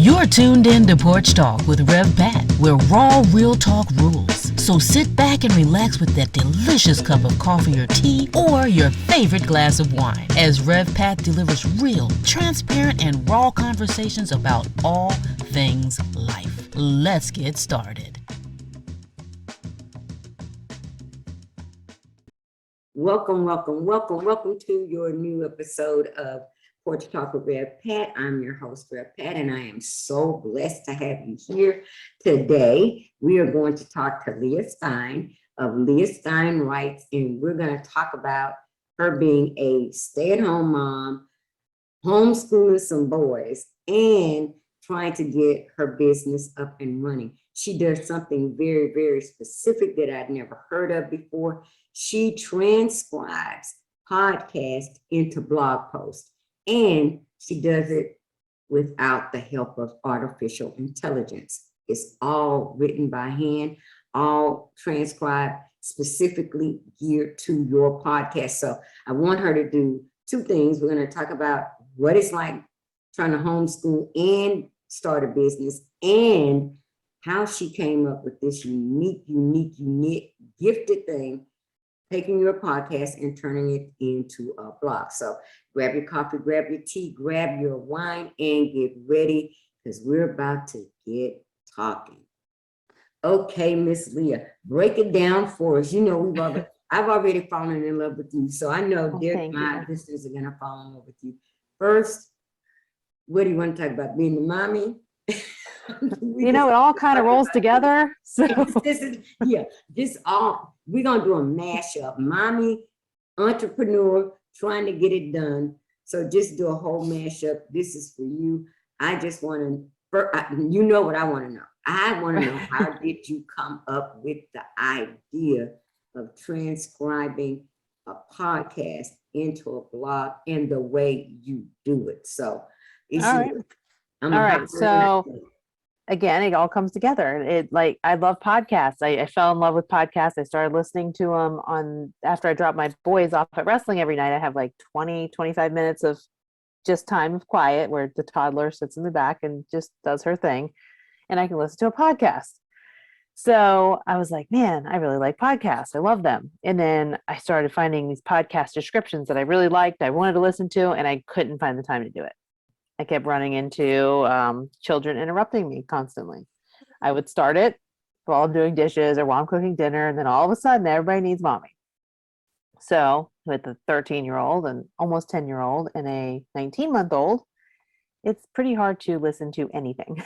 You're tuned in to Porch Talk with revpat, where raw, real talk rules. So sit back and relax with that delicious cup of coffee or tea or your favorite glass of wine as revpat delivers real, transparent, and raw conversations about all things life. Let's get started. Welcome to your new episode of Porch Talk with revpat. I'm your host, revpat, and I am so blessed to have you here today. We are going to talk to Leah Stine of Leah Stine Writes, and we're going to talk about her being a stay-at-home mom, homeschooling some boys, and trying to get her business up and running. She does something very, very specific that I'd never heard of before. She transcribes podcasts into blog posts, and she does it without the help of artificial intelligence. It's all written by hand, all transcribed specifically geared to your podcast. So I want her to do two things. We're going to talk about what it's like trying to homeschool and start a business, and how she came up with this unique, gifted thing, taking your podcast and turning it into a blog. So grab your coffee, grab your tea, grab your wine, and get ready, because we're about to get talking. Okay, Miss Leah, break it down for us. You know, I've already fallen in love with you, so I know my listeners are going to fall in love with you. First, what do you want to talk about? Being the mommy? It all kind of rolls together. So we're gonna do a mashup. Mommy, entrepreneur, trying to get it done. So just do a whole mashup. This is for you. I just want to, you know what I want to know. I want to know, how did you come up with the idea of transcribing a podcast into a blog and the way you do it? So all right. So again, it all comes together. I love podcasts. I fell in love with podcasts. I started listening to them after I dropped my boys off at wrestling every night. I have like 25 minutes of just time of quiet where the toddler sits in the back and just does her thing, and I can listen to a podcast. So I was like, man, I really like podcasts. I love them. And then I started finding these podcast descriptions that I really liked, I wanted to listen to, and I couldn't find the time to do it. I kept running into children interrupting me constantly. I would start it while I'm doing dishes or while I'm cooking dinner, and then all of a sudden everybody needs mommy. So with a 13-year-old and almost 10-year-old and a 19-month-old, it's pretty hard to listen to anything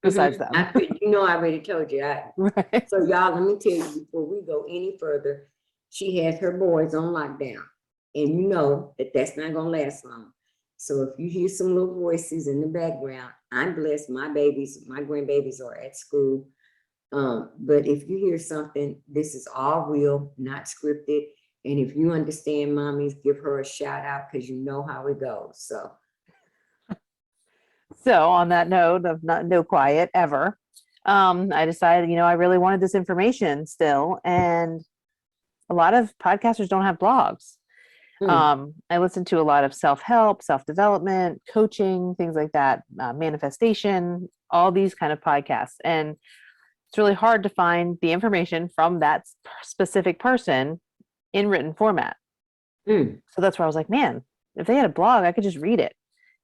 besides them. I already told you. Right. So y'all, let me tell you, before we go any further, she has her boys on lockdown, and you know that's not going to last long. So if you hear some little voices in the background, I'm blessed. My grandbabies are at school. But if you hear something, this is all real, not scripted. And if you understand mommies, give her a shout out, because you know how it goes. So on that note of no quiet ever, I decided, I really wanted this information still. And a lot of podcasters don't have blogs. I listen to a lot of self-help, self-development, coaching, things like that, manifestation, all these kind of podcasts. And it's really hard to find the information from that specific person in written format. So that's where I was like, man, if they had a blog, I could just read it,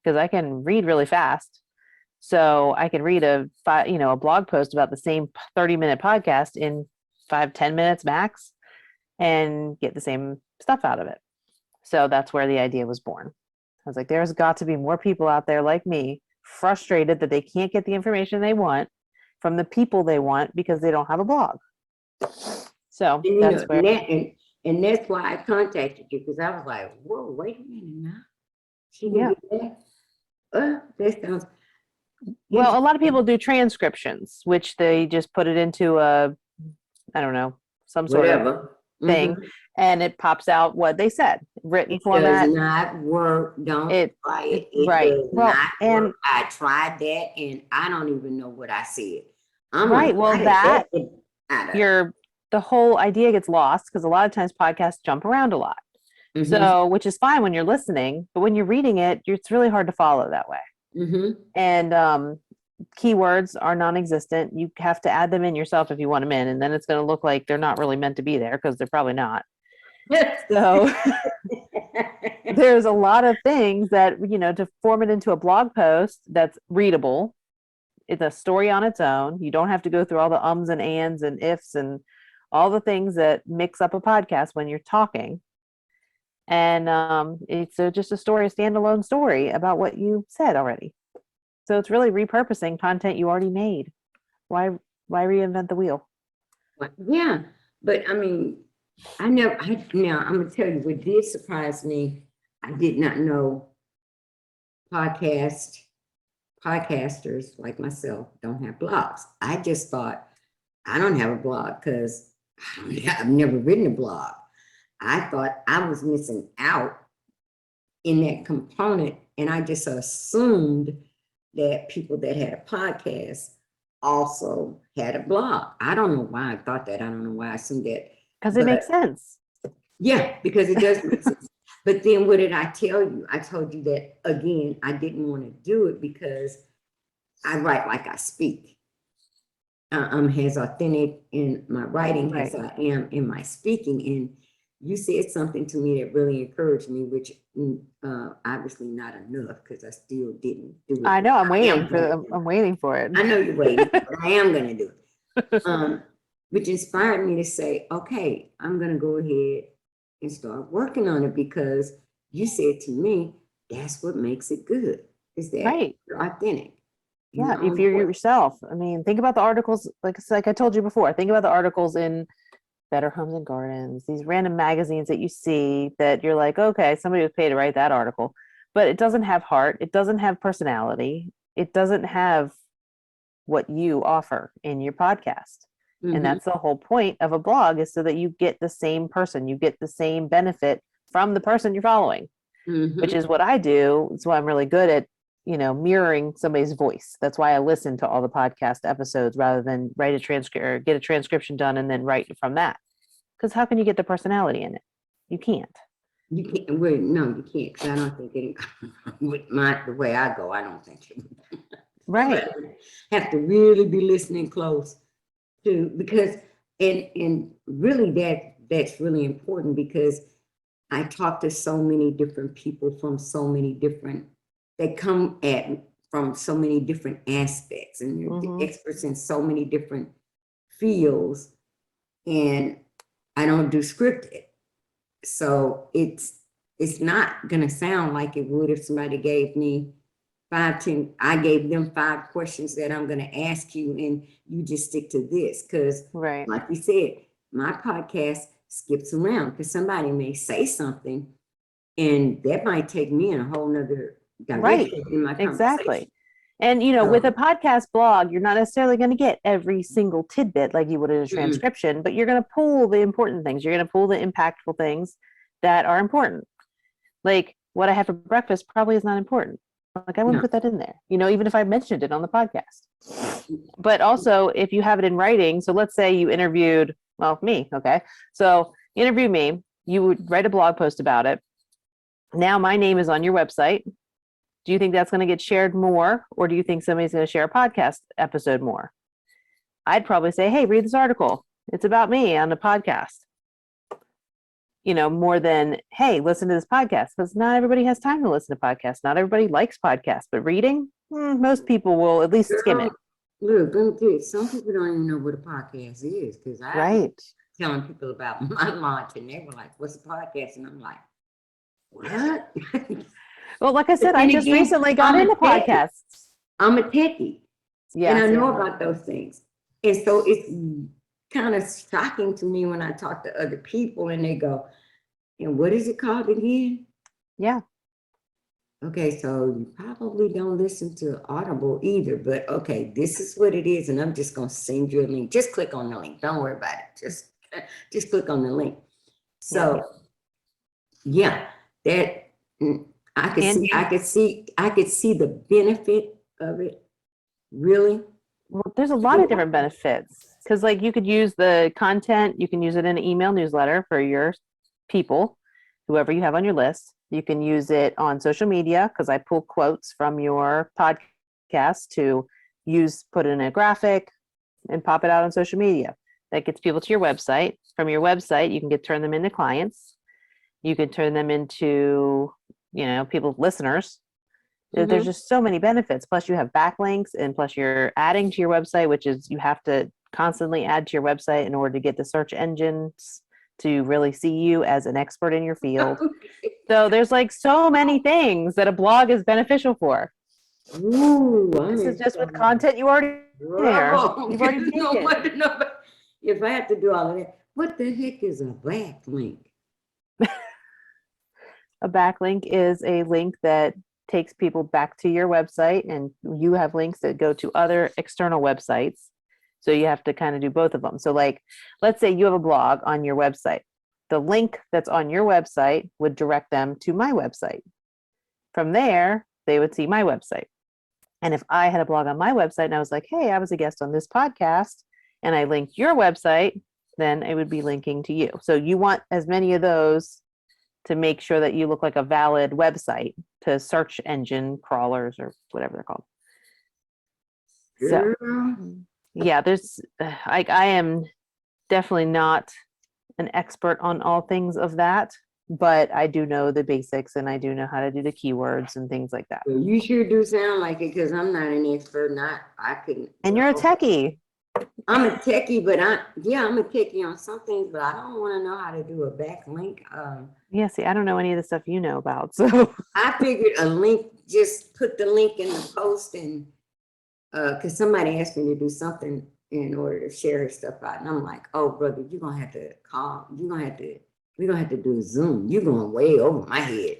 because I can read really fast. So I can read a blog post about the same 30-minute podcast in 5-10 minutes max and get the same stuff out of it. So that's where the idea was born. I was like, there's got to be more people out there like me, frustrated that they can't get the information they want from the people they want because they don't have a blog. So that's where. And that's why I contacted you, because I was like, whoa, wait a minute now. She can do that? That sounds. Well, a lot of people do transcriptions, which they just put it into some sort of thing. And it pops out what they said, written format. It does not work. Don't try it. It right. does not work. I tried that, and I don't even know what I said. Right. Well, the whole idea gets lost, because a lot of times podcasts jump around a lot. So, which is fine when you're listening, but when you're reading it, it's really hard to follow that way. And keywords are non-existent. You have to add them in yourself if you want them in, and then it's going to look like they're not really meant to be there because they're probably not. So there's a lot of things that, to form it into a blog post that's readable. It's a story on its own. You don't have to go through all the ums and ands and ifs and all the things that mix up a podcast when you're talking. And it's just a standalone story about what you said already. So it's really repurposing content you already made. Why reinvent the wheel? Yeah, but I mean, now I'm gonna tell you what did surprise me. I did not know podcasters like myself don't have blogs. I just thought I don't have a blog because I've never written a blog. I thought I was missing out in that component, and I just assumed that people that had a podcast also had a blog. I don't know why I thought that. I don't know why I assumed that. Because it makes sense. Yeah, because it does make sense. But then what did I tell you? I told you that, again, I didn't want to do it because I write like I speak. I'm as authentic in my writing as I am in my speaking. And you said something to me that really encouraged me, which obviously not enough because I still didn't do it. I know. I'm waiting for it. I know you're waiting, but I am going to do it. Which inspired me to say, okay, I'm going to go ahead and start working on it because you said to me, that's what makes it good, is that you're authentic. Yeah, if you're yourself. I mean, think about the articles, like I told you before, think about the articles in Better Homes and Gardens, these random magazines that you see that you're like, okay, somebody was paid to write that article, but it doesn't have heart. It doesn't have personality. It doesn't have what you offer in your podcast. Mm-hmm. And that's the whole point of a blog, is so that you get the same person, you get the same benefit from the person you're following, which is what I do. That's why I'm really good at, mirroring somebody's voice. That's why I listen to all the podcast episodes rather than write a transcript or get a transcription done and then write from that. Because how can you get the personality in it? You can't. You can't. Well, no, you can't. Because I don't think it. With the way I go, I don't think it. Right. Have to really be listening close to, because and really that's really important, because I talk to so many different people from so many different. They come from so many different aspects, and you're experts in so many different fields, and I don't do scripted. So it's not going to sound like it would if somebody gave me 5, 10, I gave them 5 questions that I'm going to ask you, and you just stick to this. Because like you said, my podcast skips around because somebody may say something and that might take me in a whole nother direction in my conversation. Exactly. And, with a podcast blog, you're not necessarily going to get every single tidbit like you would in a transcription, but you're going to pull the important things. You're going to pull the impactful things that are important. Like what I have for breakfast probably is not important. Like I wouldn't put that in there, even if I mentioned it on the podcast. But also if you have it in writing, so let's say you interviewed, me. Okay. So interview me, you would write a blog post about it. Now my name is on your website. Do you think that's going to get shared more, or do you think somebody's going to share a podcast episode more? I'd probably say, hey, read this article. It's about me on the podcast. More than, hey, listen to this podcast, because not everybody has time to listen to podcasts. Not everybody likes podcasts, but reading, most people will at least skim it. Look, some people don't even know what a podcast is, because I'm telling people about my launch, and they were like, what's a podcast? And I'm like, what? Well, like I said, I just recently got into podcasts. I'm a techie, and I know about those things. And so it's kind of shocking to me when I talk to other people and they go, and what is it called again? Yeah. Okay, so you probably don't listen to Audible either, but okay, this is what it is, and I'm just going to send you a link. Just click on the link. Don't worry about it. Just click on the link. So, that I could see the benefit of it. Really? Well, there's a lot of different benefits, because like you could use the content, you can use it in an email newsletter for your people, whoever you have on your list. You can use it on social media, because I pull quotes from your podcast to put in a graphic and pop it out on social media. That gets people to your website. From your website, you can turn them into clients. You can turn them into, people, listeners. There's just so many benefits. Plus you have backlinks, and plus you're adding to your website, which is you have to constantly add to your website in order to get the search engines to really see you as an expert in your field. So there's like so many things that a blog is beneficial for. Ooh, This is just with content you already there. You've already taken. If I have to do all of that, what the heck is a backlink? A backlink is a link that takes people back to your website, and you have links that go to other external websites. So you have to kind of do both of them. So like, let's say you have a blog on your website. The link that's on your website would direct them to my website. From there, they would see my website. And if I had a blog on my website and I was like, hey, I was a guest on this podcast, and I linked your website, then it would be linking to you. So you want as many of those to make sure that you look like a valid website to search engine crawlers or whatever they're called. So yeah, I am definitely not an expert on all things of that, but I do know the basics, and I do know how to do the keywords and things like that. Well, you sure do sound like it, because I'm not an expert. I couldn't. And you're a techie. I'm a techie, but I'm a techie on some things, but I don't want to know how to do a backlink. Yeah, see, I don't know any of the stuff you know about, so I figured a link, just put the link in the post, and because somebody asked me to do something in order to share his stuff out, and I'm like, oh brother, you're gonna have to call, we're gonna have to do a Zoom. You're going way over my head.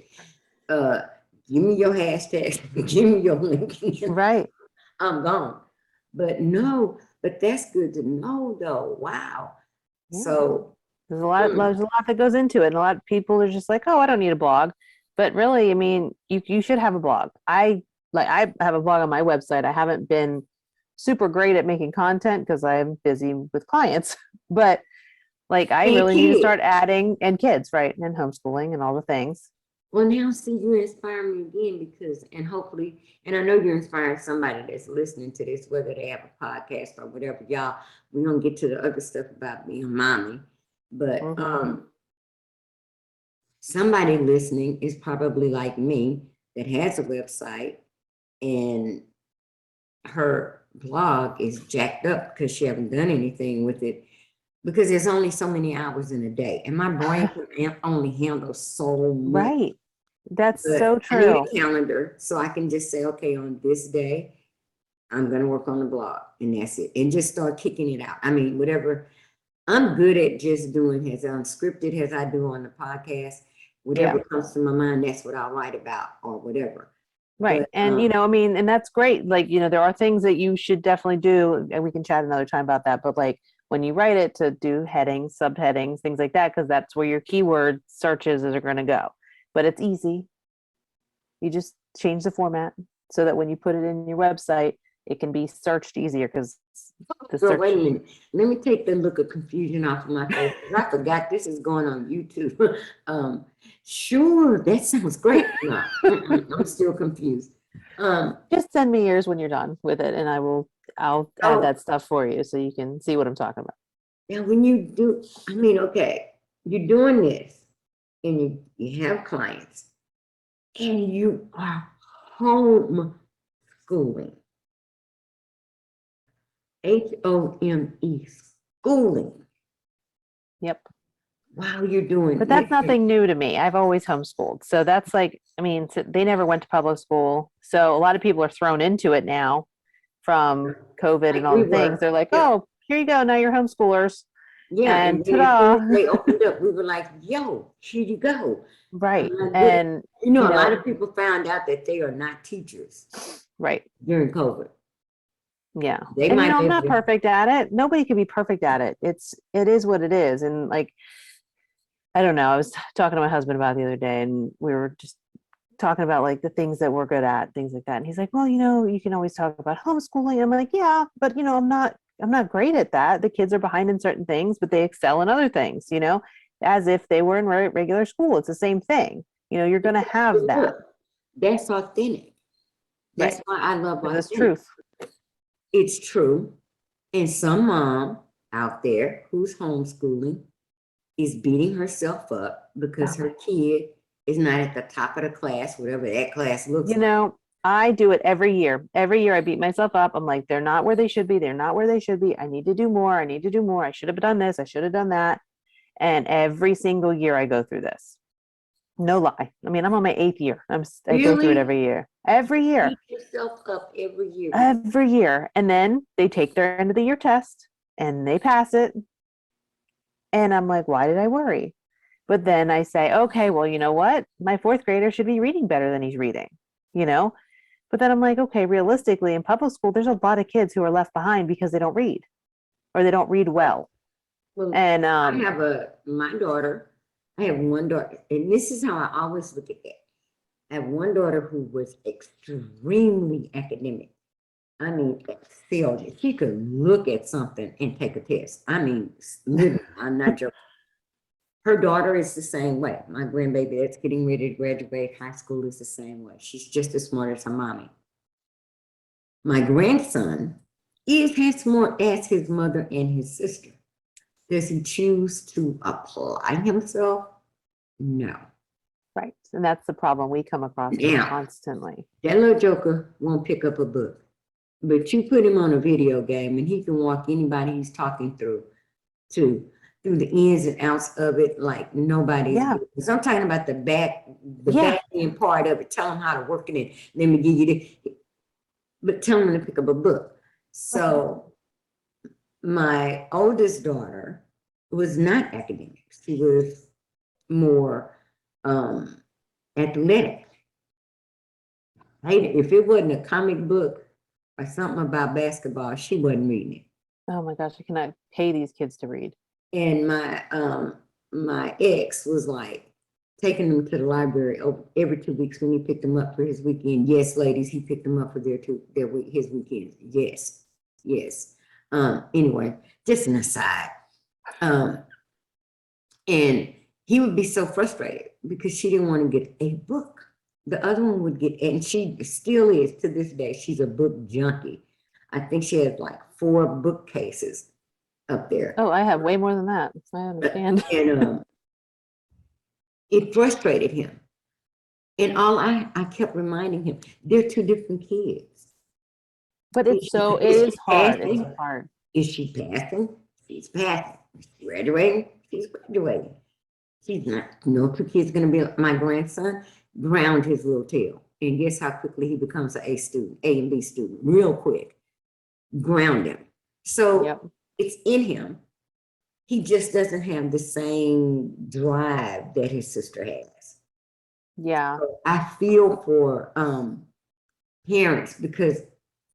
Give me your hashtag, give me your link. right. I'm gone. But that's good to know though. Wow. Yeah. So there's a lot that goes into it, and a lot of people are just like, oh, I don't need a blog. But really, I mean, you should have a blog. I have a blog on my website. I haven't been super great at making content because I'm busy with clients, but like I really need to start adding, and kids, right? And homeschooling and all the things. Well, now see, you inspire me again, because, and hopefully, and I know you're inspiring somebody that's listening to this, whether they have a podcast or whatever. Y'all, we're gonna get to the other stuff about being mommy, but somebody listening is probably like me, that has a website, and her blog is jacked up because she haven't done anything with it, because there's only so many hours in a day, and my brain can only handle so much. Right. That's But so true. I need a calendar, so I can just say, okay, on this day, I'm going to work on the blog, and that's it. And just start kicking it out. I mean, whatever. I'm good at just doing as unscripted as I do on the podcast. Whatever comes to my mind, that's what I'll write about or whatever. Right. But, and, I mean, and that's great. Like, there are things that you should definitely do, and we can chat another time about that. But like, when you write it, to do headings, subheadings, things like that, because that's where your keyword searches are going to go. But it's easy. You just change the format so that when you put it in your website, it can be searched easier, because so wait a minute. Let me take the look of confusion off of my face. I forgot this is going on YouTube. Sure, that sounds great. No, I'm still confused. Just send me yours when you're done with it, and I'll add that stuff for you so you can see what I'm talking about. Now, when you do, I mean, okay, you're doing this, and you have clients, and you are homeschooling. HOME, schooling. Yep. Wow, you're doing. But that's nothing new to me. I've always homeschooled. So that's like, I mean, they never went to public school. So a lot of people are thrown into it now from COVID and all the things. They're like, oh, here you go. Now you're homeschoolers. Yeah. And ta-da. They opened up. We were like, yo, here you go. Right. And a lot of people found out that they are not teachers. Right. During COVID. Yeah. And I'm not perfect at it. Nobody can be perfect at it. It is what it is. And like, I don't know. I was talking to my husband about it the other day, and we were just talking about like the things that we're good at, things like that. And he's like, well, you can always talk about homeschooling. I'm like, yeah, but I'm not great at that. The kids are behind in certain things, but they excel in other things, as if they were in regular school. It's the same thing. You're going to have that. That's authentic. That's why I love authentic. That's truth. It's true. And some mom out there who's homeschooling is beating herself up because her kid is not at the top of the class, whatever that class looks You like. know, I do it every year. Every year I beat myself up. I'm like, they're not where they should be. They're not where they should be. I need to do more. I need to do more. I should have done this. I should have done that. And every single year I go through this. No lie. I mean, I'm on my 8th year. I go through it Really? every year. Every year. Beat yourself up every year. Every year. And then they take their end of the year test and they pass it. And I'm like, why did I worry? But then I say, okay, well, you know what? My 4th grader should be reading better than he's reading, you know? But then I'm like, okay, realistically, in public school, there's a lot of kids who are left behind because they don't read or they don't read well. Well, And I have my daughter, I have one daughter, and this is how I always look at it. I have one daughter who was extremely academic. I mean, excelled. She could look at something and take a test. I mean, literally, I'm not joking. Her daughter is the same way. My grandbaby that's getting ready to graduate high school is the same way. She's just as smart as her mommy. My grandson has more as his mother and his sister. Does he choose to apply himself? No. right. And that's the problem we come across Yeah. constantly. That little joker won't pick up a book. But you put him on a video game and he can walk anybody he's talking through the ins and outs of it like nobody's business. I'm talking about the back end part of it. Tell them how to work it in. Let me give you the, but tell them to pick up a book. So my oldest daughter was not academic. She was more athletic. If it wasn't a comic book or something about basketball, she wasn't reading it. Oh my gosh, I cannot pay these kids to read. And my ex was like taking them to the library every 2 weeks when he picked them up for his weekend. Yes, ladies, he picked them up for his weekend. Yes. Anyway, just an aside. And he would be so frustrated because she didn't want to get a book. The other one would get, and she still is to this day, she's a book junkie. I think she has like 4 bookcases up there. Oh, I have way more than that. I understand. And it frustrated him. And I kept reminding him, they're 2 different kids. But it is hard. It's hard. Is she passing? She's passing. Is she graduating? She's graduating. She's not. No 2 kids going to be my grandson. Ground his little tail. And guess how quickly he becomes an A student, A and B student, real quick. Ground him. So it's in him. He just doesn't have the same drive that his sister has. Yeah. So I feel for parents because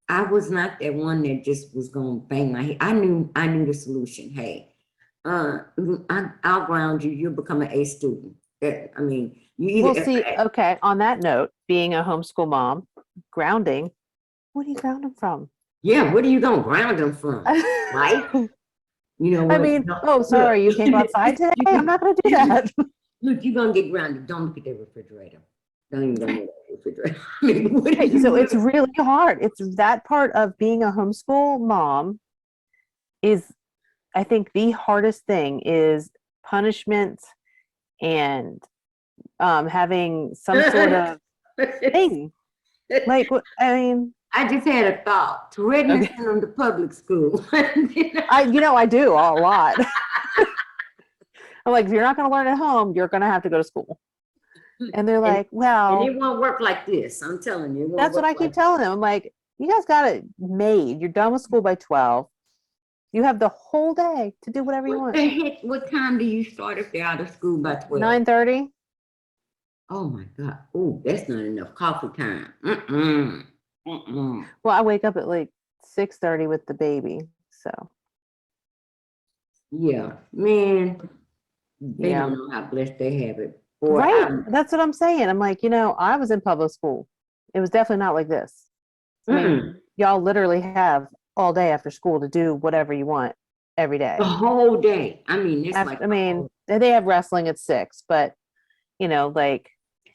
I was not that one that just was going to bang my head. I knew the solution. Hey, I'll ground you. You'll become an A student. I mean, you either. We'll see. Okay. On that note, being a homeschool mom, grounding. What do you ground them from? Yeah. What are you going to ground them from? Right? You know what? I mean, sorry, you can't go outside today? I'm not going to do that. Look, you're going to get grounded. Don't look at that refrigerator. Don't even go near that refrigerator. I mean, so it's really hard. It's that part of being a homeschool mom is, I think the hardest thing is punishment and having some sort of thing. Like, I mean, I just had a thought. Threatening to send them to public school. I do a lot. I'm like, if you're not going to learn at home, you're going to have to go to school. And they're like, well. And it won't work like this. I'm telling you. That's what I keep telling them. I'm like, you guys got it made. You're done with school by 12. You have the whole day to do whatever you want. What time do you start if they're out of school by 12? 9:30. Oh my God. Oh, that's not enough coffee time. Well, I wake up at like 6:30 with the baby. So. Yeah, man. They don't know how blessed they have it. Boy, right. That's what I'm saying. I'm like, I was in public school. It was definitely not like this. I mean, y'all literally have all day after school to do whatever you want every day. The whole day. I mean, they have wrestling at 6, but like.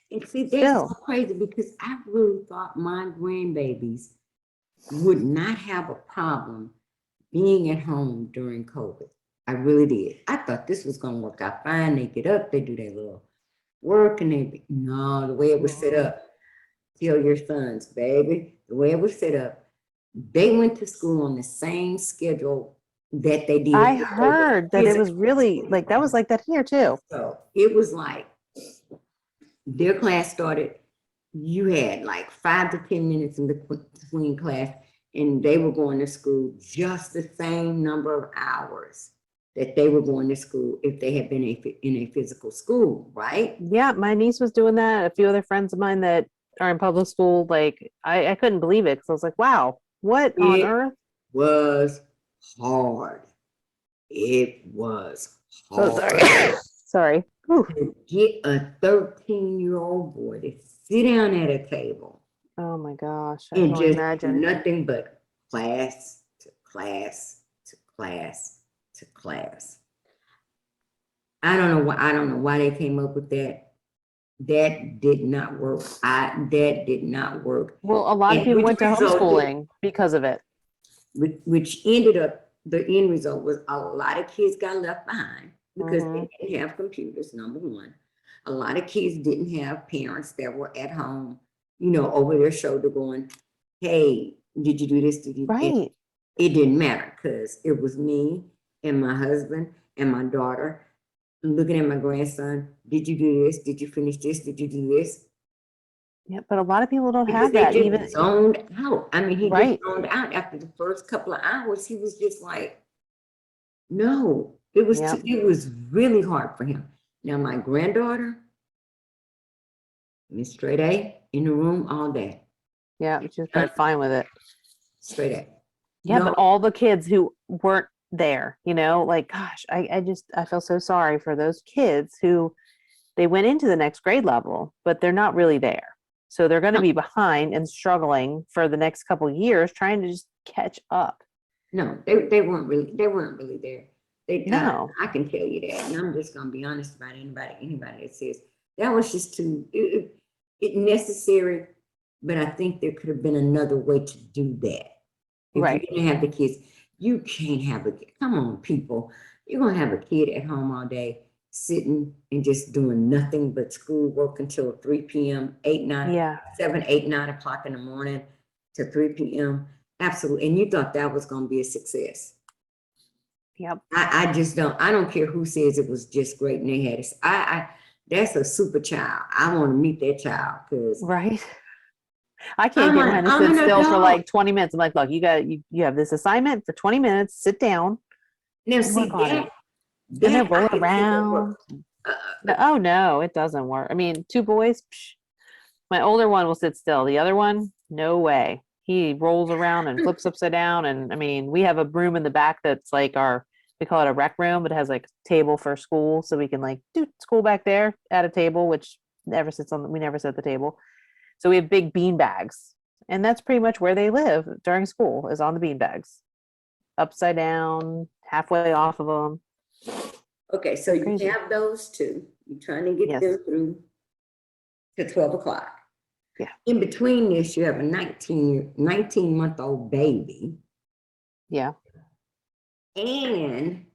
And see, that's so crazy because I really thought my grandbabies would not have a problem being at home during COVID. I really did. I thought this was going to work out fine. They get up, they do their little work, and no, the way it was set up, tell your sons, baby, the way it was set up, they went to school on the same schedule that they did. I heard that it was really like that was like that here too. So it was like their class started, you had like 5 to 10 minutes in between class, and they were going to school just the same number of hours that they were going to school if they had been in a physical school, right? Yeah, my niece was doing that. A few other friends of mine that are in public school, like I couldn't believe it because I was like, wow, what on earth? Was hard. It was Oh, hard. sorry. Sorry. Whew. To get a 13-year-old boy to sit down at a table Oh my gosh, I and can just imagine. nothing but class to class to class to class. I don't know why they came up with that. That did not work. That did not work. Well, a lot of And people which went to resulted- homeschooling because of it. which ended up, the end result was a lot of kids got left behind because Mhm. they didn't have computers, number one. A lot of kids didn't have parents that were at home, over their shoulder going, hey, did you do this? Did you? Right. It didn't matter because it was me and my husband and my daughter looking at my grandson. Did you do this? Did you finish this? Did you do this? Yeah, but a lot of people don't Because have they that just even. zoned out. I mean, he Right. just zoned out after the first couple of hours. He was just like, no, it was Yep. it was really hard for him. Now my granddaughter, Miss Straight A, in the room all day, Yeah, she was probably fine with it. straight A. Yeah, No. but all the kids who weren't there, like, gosh, I feel so sorry for those kids who they went into the next grade level, but they're not really there. So they're going to be behind and struggling for the next couple of years trying to just catch up. No, they weren't really there. No. I can tell you that, and I'm just gonna be honest about anybody that says that was just too it necessary, but I think there could have been another way to do that. If Right. you didn't have the kids, you can't have a kid. Come on, people. You're gonna have a kid at home all day, sitting and just doing nothing but schoolwork until 3 p.m., 8, 9, Yeah. 7, 8, 9 o'clock in the morning to 3 p.m. Absolutely. And you thought that was gonna be a success. Yep. I just don't care who says it was just great and they had it. That's a super child. I want to meet that child because Right. I can't get behind to sit still for like 20 minutes. I'm like, look, you have this assignment for 20 minutes, sit down. now see work on it. that And then I roll can see that around. work. Oh no, it doesn't work. I mean, 2 boys, my older one will sit still. The other one, no way. He rolls around and flips upside down. And I mean, we have a room in the back that's like we call it a rec room, but it has like a table for school. So we can like do school back there at a table, which we never sit at the table. So we have big bean bags. And that's pretty much where they live during school, is on the bean bags. Upside down, halfway off of them. Okay, so you Crazy. have those two. You're trying to get Yes. them through to 12 o'clock. Yeah. In between this, you have a 19-month-old baby, Yeah. and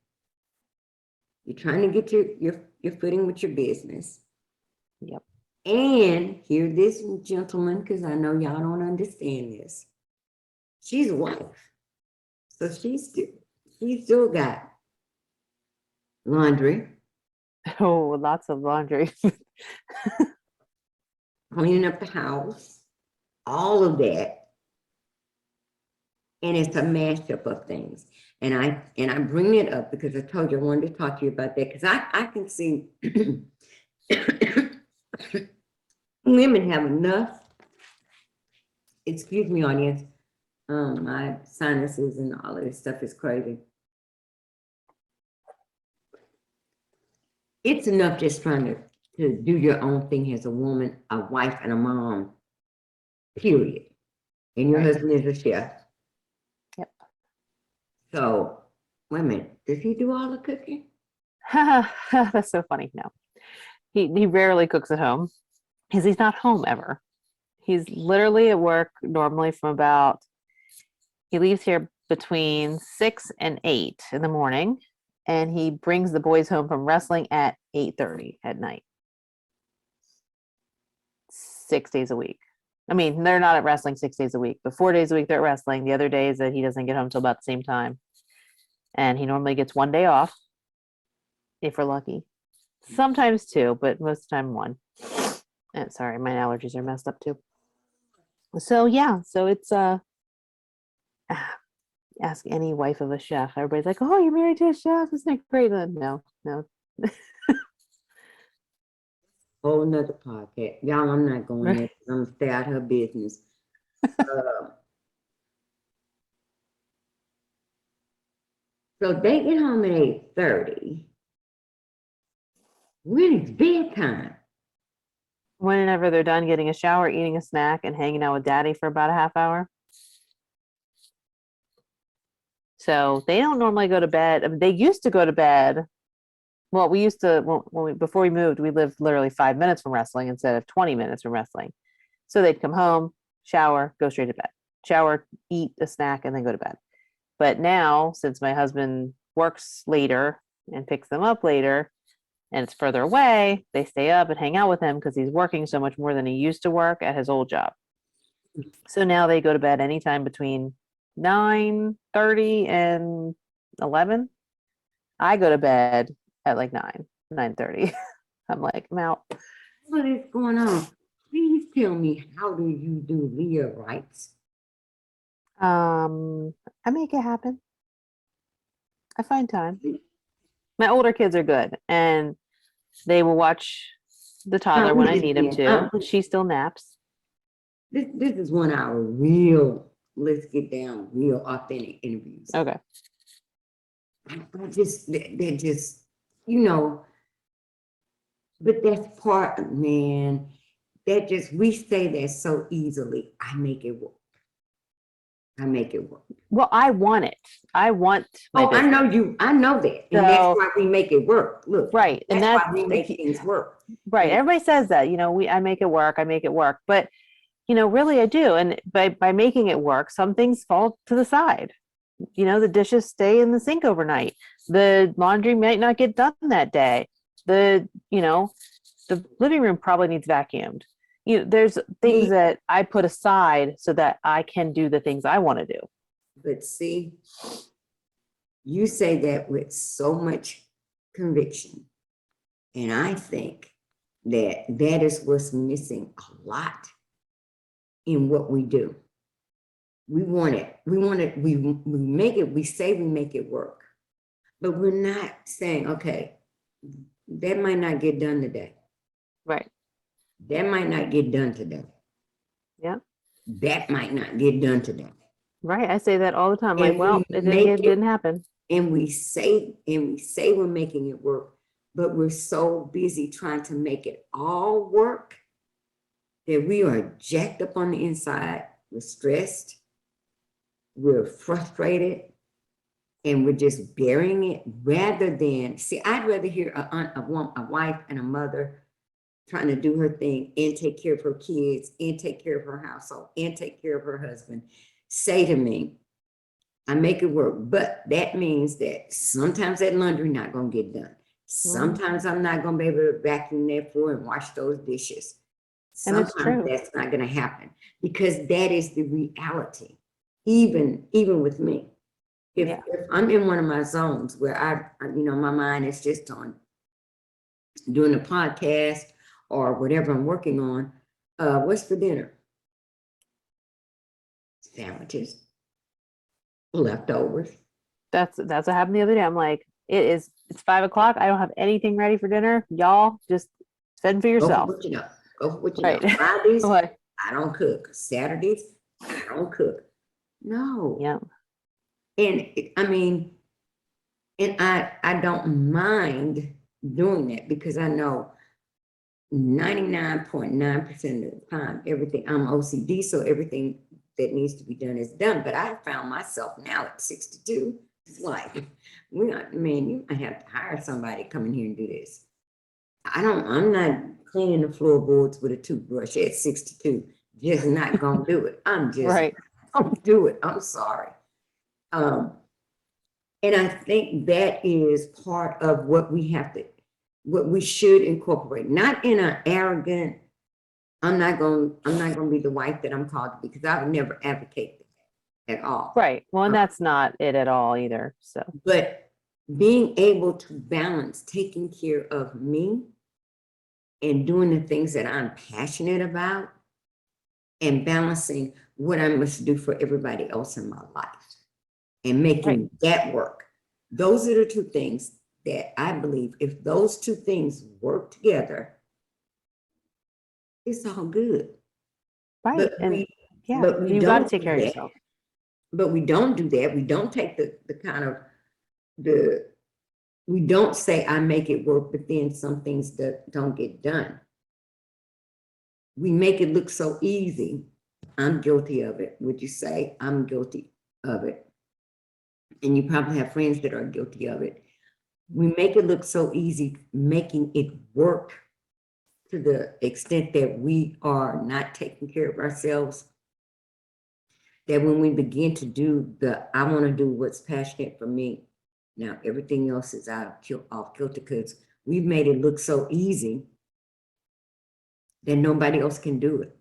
you're trying to get your footing with your business. Yep. And hear this, gentlemen, because I know y'all don't understand this. She's a wife, so she's still got laundry, Oh, lots of laundry. cleaning up the house, all of that. And it's a mashup of things. And I bring it up because I told you I wanted to talk to you about that because I can see women have enough. Excuse me, audience. My sinuses and all of this stuff is crazy. It's enough just trying to do your own thing as a woman, a wife, and a mom, period. And your Right. husband is a chef. Yep. So, wait a minute, does he do all the cooking? That's so funny. No, he rarely cooks at home because he's not home ever. He's literally at work normally from about He leaves here between 6 and 8 in the morning, and he brings the boys home from wrestling at 8:30 at night. 6 days a week. I mean, they're not at wrestling 6 days a week, but 4 days a week they're at wrestling. The other days that he doesn't get home till about the same time. And he normally gets 1 day off, if we're lucky. Sometimes 2, but most of the time 1. And sorry, my allergies are messed up too. So yeah, so it's ask any wife of a chef. Everybody's like, "Oh, you're married to a chef? Isn't it great?" No. Whole nother podcast. Y'all, I'm not going there. I'm gonna stay out her business. So they get home at 8:30. When is bedtime? Whenever they're done getting a shower, eating a snack, and hanging out with daddy for about a half hour. So they don't normally go to bed. I mean, they used to go to bed. Well, we used to, before we moved, we lived literally 5 minutes from wrestling instead of 20 minutes from wrestling. So they'd come home, shower, go straight to bed, shower, eat a snack, and then go to bed. But now, since my husband works later and picks them up later, and it's further away, they stay up and hang out with him because he's working so much more than he used to work at his old job. So now they go to bed anytime between 9:30 and 11. I go to bed at like 9:30. I'm like, I'm out. What is going on? Please tell me, how do you do Leah rights? I make it happen. I find time. My older kids are good, and they will watch the toddler when I need them to. She still naps. This is 1 hour real. Let's get down real authentic interviews. Okay. They're just, you know, but that's part, man, that just, we say that so easily. I make it work. Well, I want it. I want my business. I know that. And that's why we make it work. Look. Right. That's why we make things work. Right. Everybody says that, I make it work. But, really I do. And by making it work, some things fall to the side. The dishes stay in the sink overnight. The laundry might not get done that day. The living room probably needs vacuumed. There's things that I put aside so that I can do the things I want to do. But see, you say that with so much conviction. And I think that is what's missing a lot in what we do. We make it, we say we make it work, but we're not saying, okay, that might not get done today. Right. That might not get done today. Yeah. That might not get done today. Right. I say that all the time. Like, well, it didn't happen. And we say we're making it work, but we're so busy trying to make it all work that we are jacked up on the inside. We're stressed. We're frustrated. And we're just burying it rather than, I'd rather hear a wife and a mother trying to do her thing and take care of her kids and take care of her household and take care of her husband say to me, I make it work, but that means that sometimes that laundry not gonna get done. Sometimes I'm not gonna be able to vacuum that floor and wash those dishes. Sometimes that's not gonna happen because that is the reality. Even with me, if I'm in one of my zones where I my mind is just on doing a podcast or whatever I'm working on, what's for dinner? Sandwiches, leftovers. That's what happened the other day. I'm like, it's 5 o'clock. I don't have anything ready for dinner. Y'all just fend for yourself. Go for what you know. Fridays, I don't cook. Saturdays, I don't cook. No. Yeah. And I don't mind doing that because I know 99.9% of the time, I'm OCD, so everything that needs to be done is done. But I found myself now at 62. It's like, you might have to hire somebody to come in here and do this. I'm not cleaning the floorboards with a toothbrush at 62. Just not gonna do it. I'm just gonna do it. I'm sorry. And I think that is part of what we should incorporate, not in an arrogant, I'm not gonna be the wife that I'm called to be, because I would never advocate that at all. Right. Well, and that's not it at all either. So, But being able to balance taking care of me and doing the things that I'm passionate about and balancing what I must do for everybody else in my life and making that work. Those are the two things that I believe, if those two things work together, it's all good. right. But And yeah, but we you got to don't take do care of that. yourself. But we don't do that. We don't take the kind of we don't say I make it work, but then some things that don't get done. We make it look so easy. I'm guilty of it. Would you say I'm guilty of it? And you probably have friends that are guilty of it. We make it look so easy, making it work to the extent that we are not taking care of ourselves, that when we begin to do I want to do what's passionate for me, now everything else is off kilter, because we've made it look so easy that nobody else can do it.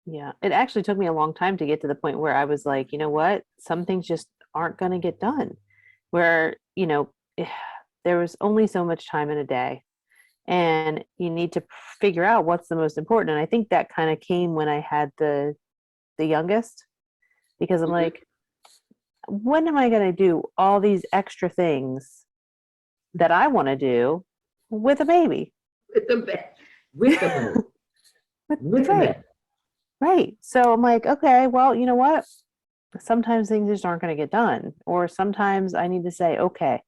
Yeah. It actually took me a long time to get to the point where I was like, you know what? Some things just aren't going to get done. Where, there was only so much time in a day, and you need to figure out what's the most important. And I think that kind of came when I had the youngest, because I'm like, when am I going to do all these extra things that I want to do with a baby? With the baby. With the baby. Right. So I'm like, okay, well, you know what? Sometimes things just aren't going to get done. Or sometimes I need to say, okay,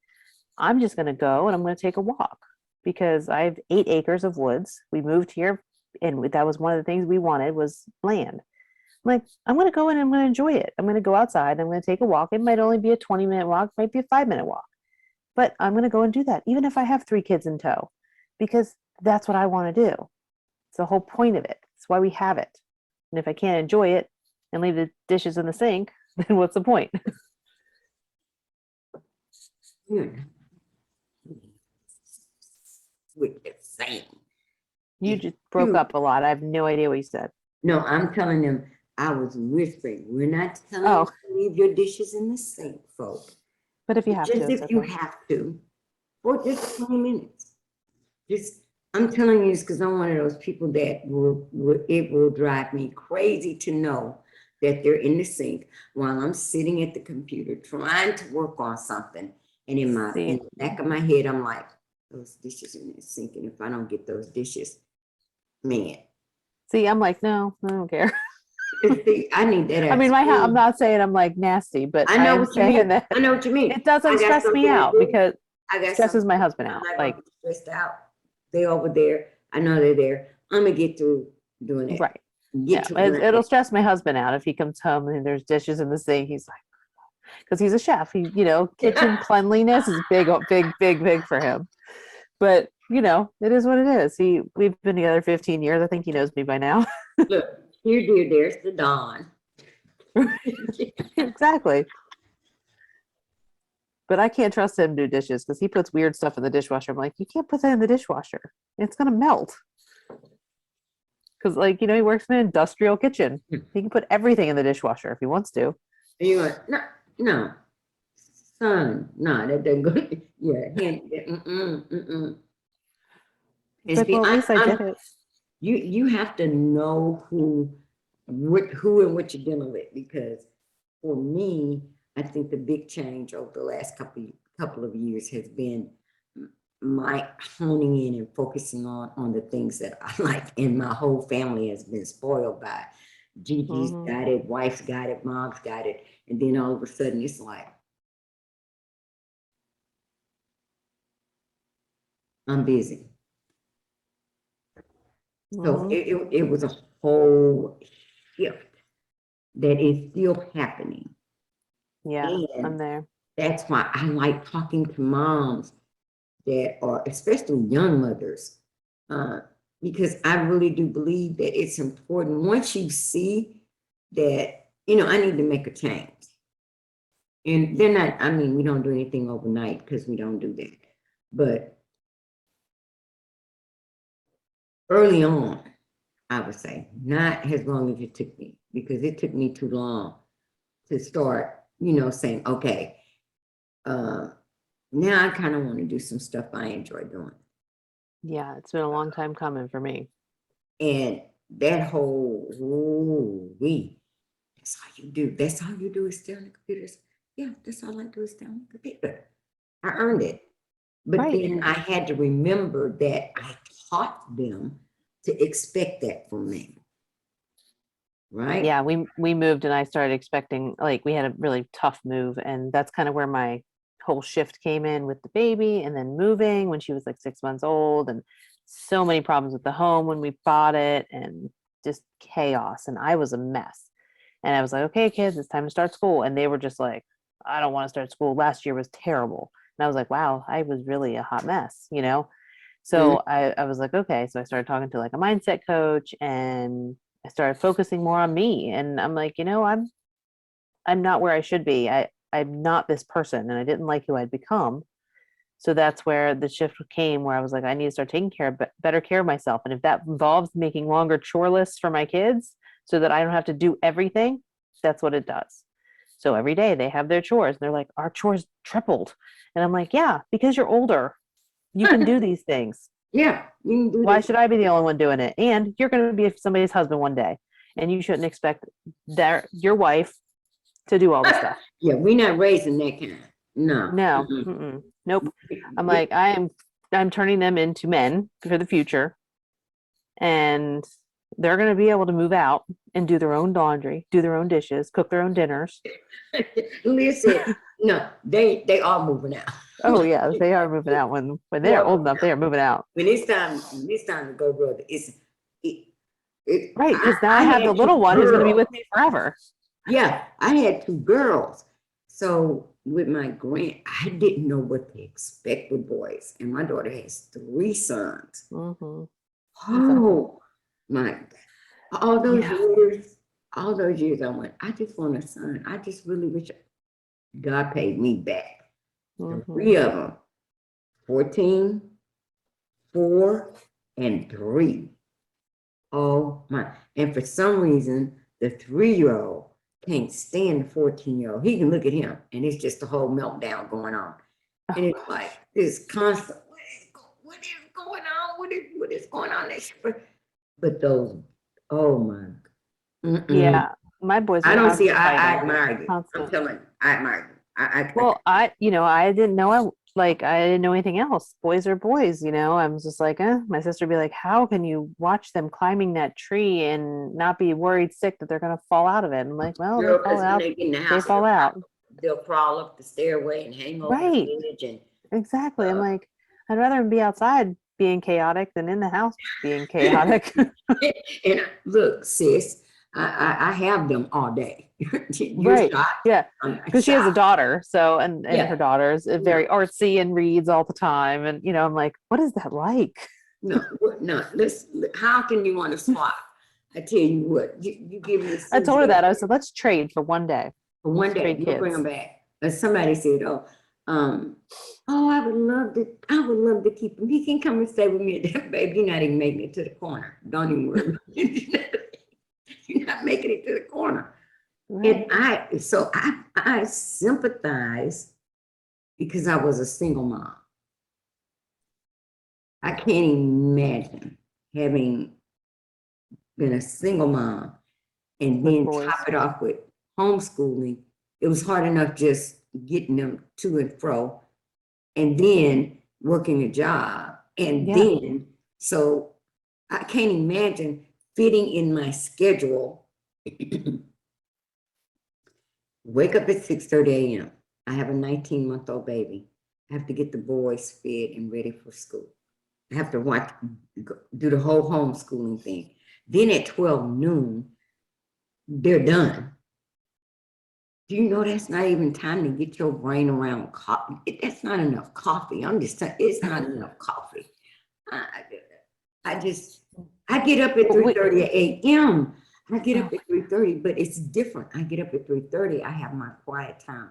I'm just going to go and I'm going to take a walk, because I have 8 acres of woods. We moved here, and that was one of the things we wanted was land. I'm like, I'm going to go and I'm going to enjoy it. I'm going to go outside. I'm going to take a walk. It might only be a 20-minute walk, might be a 5-minute walk, but I'm going to go and do that, even if I have 3 kids in tow, because that's what I want to do. It's the whole point of it. It's why we have it. And if I can't enjoy it and leave the dishes in the sink, then what's the point? With the same. You just broke up a lot. I have no idea what you said. No, I'm telling them, I was whispering. We're not telling you to leave your dishes in the sink, folks. But if you have just to, if you have to, for just 20 minutes. I'm telling you this because I'm one of those people that it will drive me crazy to know that they're in the sink while I'm sitting at the computer trying to work on something. And in the back of my head, I'm like, those dishes in the sink. And if I don't get those dishes, man. See, I'm like, no, I don't care. See, I need that. I mean, I'm not saying I'm like nasty, but I know what you mean. I know what you mean. It doesn't stress me out, because it stresses my husband out. Like, stressed out. They over there. I know they're there. I'm gonna get through doing it. Right. It'll stress my husband out if he comes home and there's dishes in the sink. He's like, because he's a chef. Kitchen cleanliness is big for him. But it is what it is. We've been together 15 years. I think he knows me by now. Look, here, dear, there's the Dawn. Exactly. But I can't trust him to do dishes because he puts weird stuff in the dishwasher. I'm like, you can't put that in the dishwasher. It's gonna melt. Because he works in an industrial kitchen. He can put everything in the dishwasher if he wants to. And you're like, no, son, no, that doesn't go. Yeah, It's like, well, at least I did it. You have to know who and what you're dealing with, because for me, I think the big change over the last couple of years has been my honing in and focusing on the things that I like, and my whole family has been spoiled by. Gigi's got it, wife's got it, mom's got it, and then all of a sudden it's like, I'm busy. So it was a whole shift that is still happening. Yeah, and I'm there. That's why I like talking to moms that are, especially young mothers, because I really do believe that it's important once you see that, I need to make a change. And they're not, I mean, we don't do anything overnight because we don't do that. But early on, I would say, not as long as it took me, because it took me too long to start, saying, okay, now I kind of want to do some stuff I enjoy doing. Yeah, it's been a long time coming for me. And that whole, that's all you do. That's all you do is stare on the computers. Yeah, that's all I do is stare on the computer. I earned it. But then I had to remember that I taught them to expect that from me. Right? Yeah, we moved and I started expecting, like, we had a really tough move, and that's kind of where my whole shift came in with the baby, and then moving when she was like 6 months old, and so many problems with the home when we bought it, and just chaos, and I was a mess. And I was like, okay, kids, it's time to start school. And they were just like, I don't want to start school. Last year was terrible. And I was like, wow, I was really a hot mess, So I was like, okay. So I started talking to like a mindset coach, and I started focusing more on me. And I'm like, I'm not where I should be. I'm not this person, and I didn't like who I'd become. So that's where the shift came, where I was like, I need to start taking better care of myself. And if that involves making longer chore lists for my kids so that I don't have to do everything, that's what it does. So every day they have their chores. And they're like, our chores tripled. And I'm like, yeah, because you're older. You can do these things. Yeah. You can do Why should I be the only one doing it? And you're going to be somebody's husband one day. And you shouldn't expect your wife to do all this stuff. Yeah, we're not raising that kind. No. No. Nope. I'm like, I'm turning them into men for the future. And they're going to be able to move out and do their own laundry, do their own dishes, cook their own dinners. Listen, no, they are moving out. Oh yeah, they are moving out when they're old enough. They are moving out. When it's time to go, brother. Right, because now I have the little one who's going to be with me forever. Yeah, I had 2 girls. So with my I didn't know what to expect with boys, and my daughter has 3 sons. Mm-hmm. Oh my! All those years, I went. I just want a son. I just really wish God paid me back. Mm-hmm. 3 of them, 14, 4, and 3. Oh my! And for some reason, the 3-year-old can't stand the 14-year-old. He can look at him, and it's just a whole meltdown going on. And it's like this constant. What is going on? What is going on? But those, oh my. Yeah, my boys. I don't see. I admire you. I'm telling you, I admire you. Well, I didn't know. I didn't know anything else. Boys are boys, I was just like, my sister would be like, how can you watch them climbing that tree and not be worried sick that they're going to fall out of it? I'm like, well, they fall out. They fall out. They'll crawl up the stairway and hang over the edge. And exactly. I'm like, I'd rather them be outside being chaotic than in the house being chaotic. And look, sis, I have them all day. Right. Yeah. Because she has a daughter. So, and her daughter's very artsy and reads all the time. And, I'm like, what is that like? No. Listen, how can you want to swap? I tell you what, you give me. I told her that. I said, let's trade for one day. For one day, you'll bring them back. And somebody said, I would love to keep him. He can come and stay with me. Baby, you're not even making it to the corner. Don't even worry. You're not making it to the corner. Right. And I sympathize because I was a single mom. I can't imagine having been a single mom and then top it off with homeschooling. It was hard enough just getting them to and fro, and then working a job. And then, so I can't imagine fitting in my schedule. Wake up at 6:30 a.m. I have a 19-month-old baby. I have to get the boys fed and ready for school. I have to do the whole homeschooling thing. Then at 12 noon, they're done. Do you know that's not even time to get your brain around coffee? That's not enough coffee. I'm just saying, it's not enough coffee. I get up at 3:30 a.m. I get up at 3:30, but it's different. I get up at 3:30. I have my quiet time.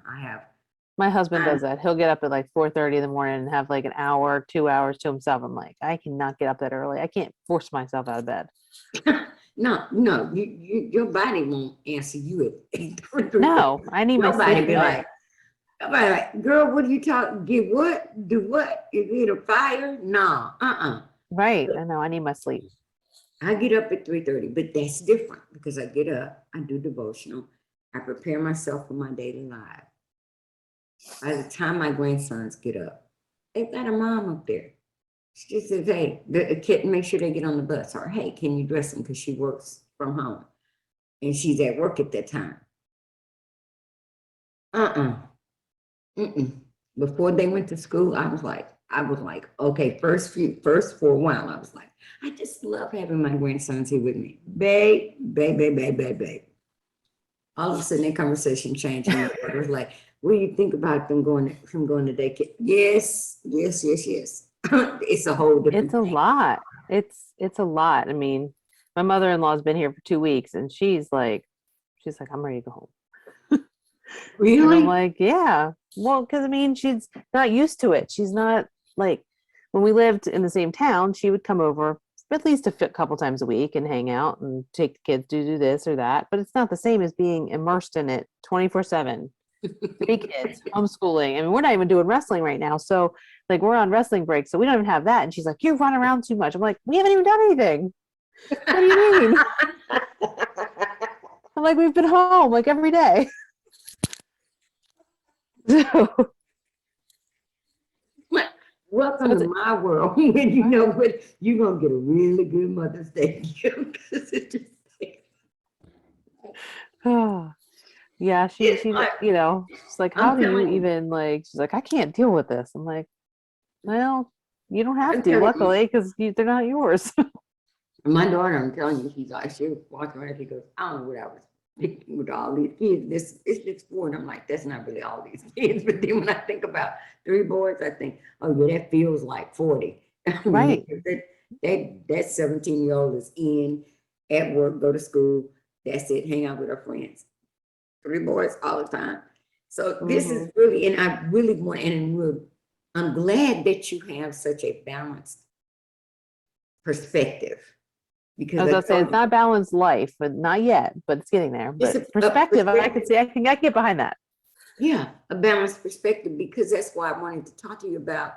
My husband does that. He'll get up at like 4:30 in the morning and have like an hour, 2 hours to himself. I'm like, I cannot get up that early. I can't force myself out of bed. No, your body won't answer you at 3:30. No, I need my Your body sleep. be like, nobody like, girl, what are you talking? Get what? Do what? Is it a fire? No, Right. I know. I need my sleep. I get up at 3:30, but that's different because I get up, I do devotional, I prepare myself for my daily life. By the time my grandsons get up, they've got a mom up there. She just says, hey, the kid, make sure they get on the bus, or hey, can you dress them? Because she works from home and she's at work at that time. Before they went to school, I was like, okay, first for a while, I was like, I just love having my grandsons here with me. Babe. All of a sudden, that conversation changed. And it was like, what do you think about them going to daycare? Yes. It's a whole different It's a thing. lot. It's a lot. I mean, my mother-in-law's been here for 2 weeks and she's like, I'm ready to go home. Really? And I'm like, yeah. Well, because I mean, she's not used to it. She's not like when we lived in the same town, she would come over at least a couple times a week and hang out and take the kids to do this or that. But it's not the same as being immersed in it 24/7. 3 kids, homeschooling. I mean, we're not even doing wrestling right now. So like we're on wrestling break. So we don't even have that. And she's like, you run around too much. I'm like, we haven't even done anything. What do you mean? I'm like, we've been home like every day. So, Welcome to my world. When you know what, you're gonna get a really good Mother's Day gift. yeah, she you know, she's like, how I'm do you telling you. even like, she's like, I can't deal with this. I'm like, well, you don't have I'm to, telling you. luckily, because they're not yours. My daughter, I'm telling you, she's like, she was walking around, she goes, I don't know what I was thinking with all these kids. It's just 4. And I'm like, that's not really all these kids. But then when I think about 3 boys, I think, oh yeah, that feels like 40. Right. That 17-year-old is in, at work, go to school, that's it, hang out with her friends. 3 boys all the time. So this is really, and I really want, I'm glad that you have such a balanced perspective. Because I was gonna say it's not a balanced life, but not yet, but it's getting there. But perspective, I can see, I can get behind that. Yeah, a balanced perspective, because that's why I wanted to talk to you about.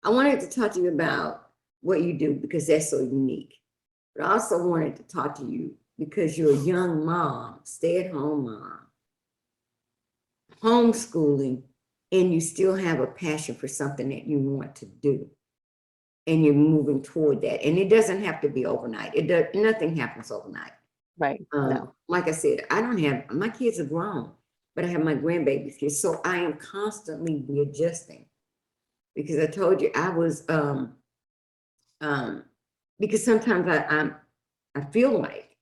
I wanted to talk to you about what you do because that's so unique. But I also wanted to talk to you because you're a young mom, stay-at-home mom, homeschooling, and you still have a passion for something that you want to do. And you're moving toward that. And it doesn't have to be overnight. Nothing happens overnight. Right. No. Like I said, I don't have, my kids are grown, but I have my grandbabies here. So I am constantly readjusting. Because I told you I was because sometimes I feel like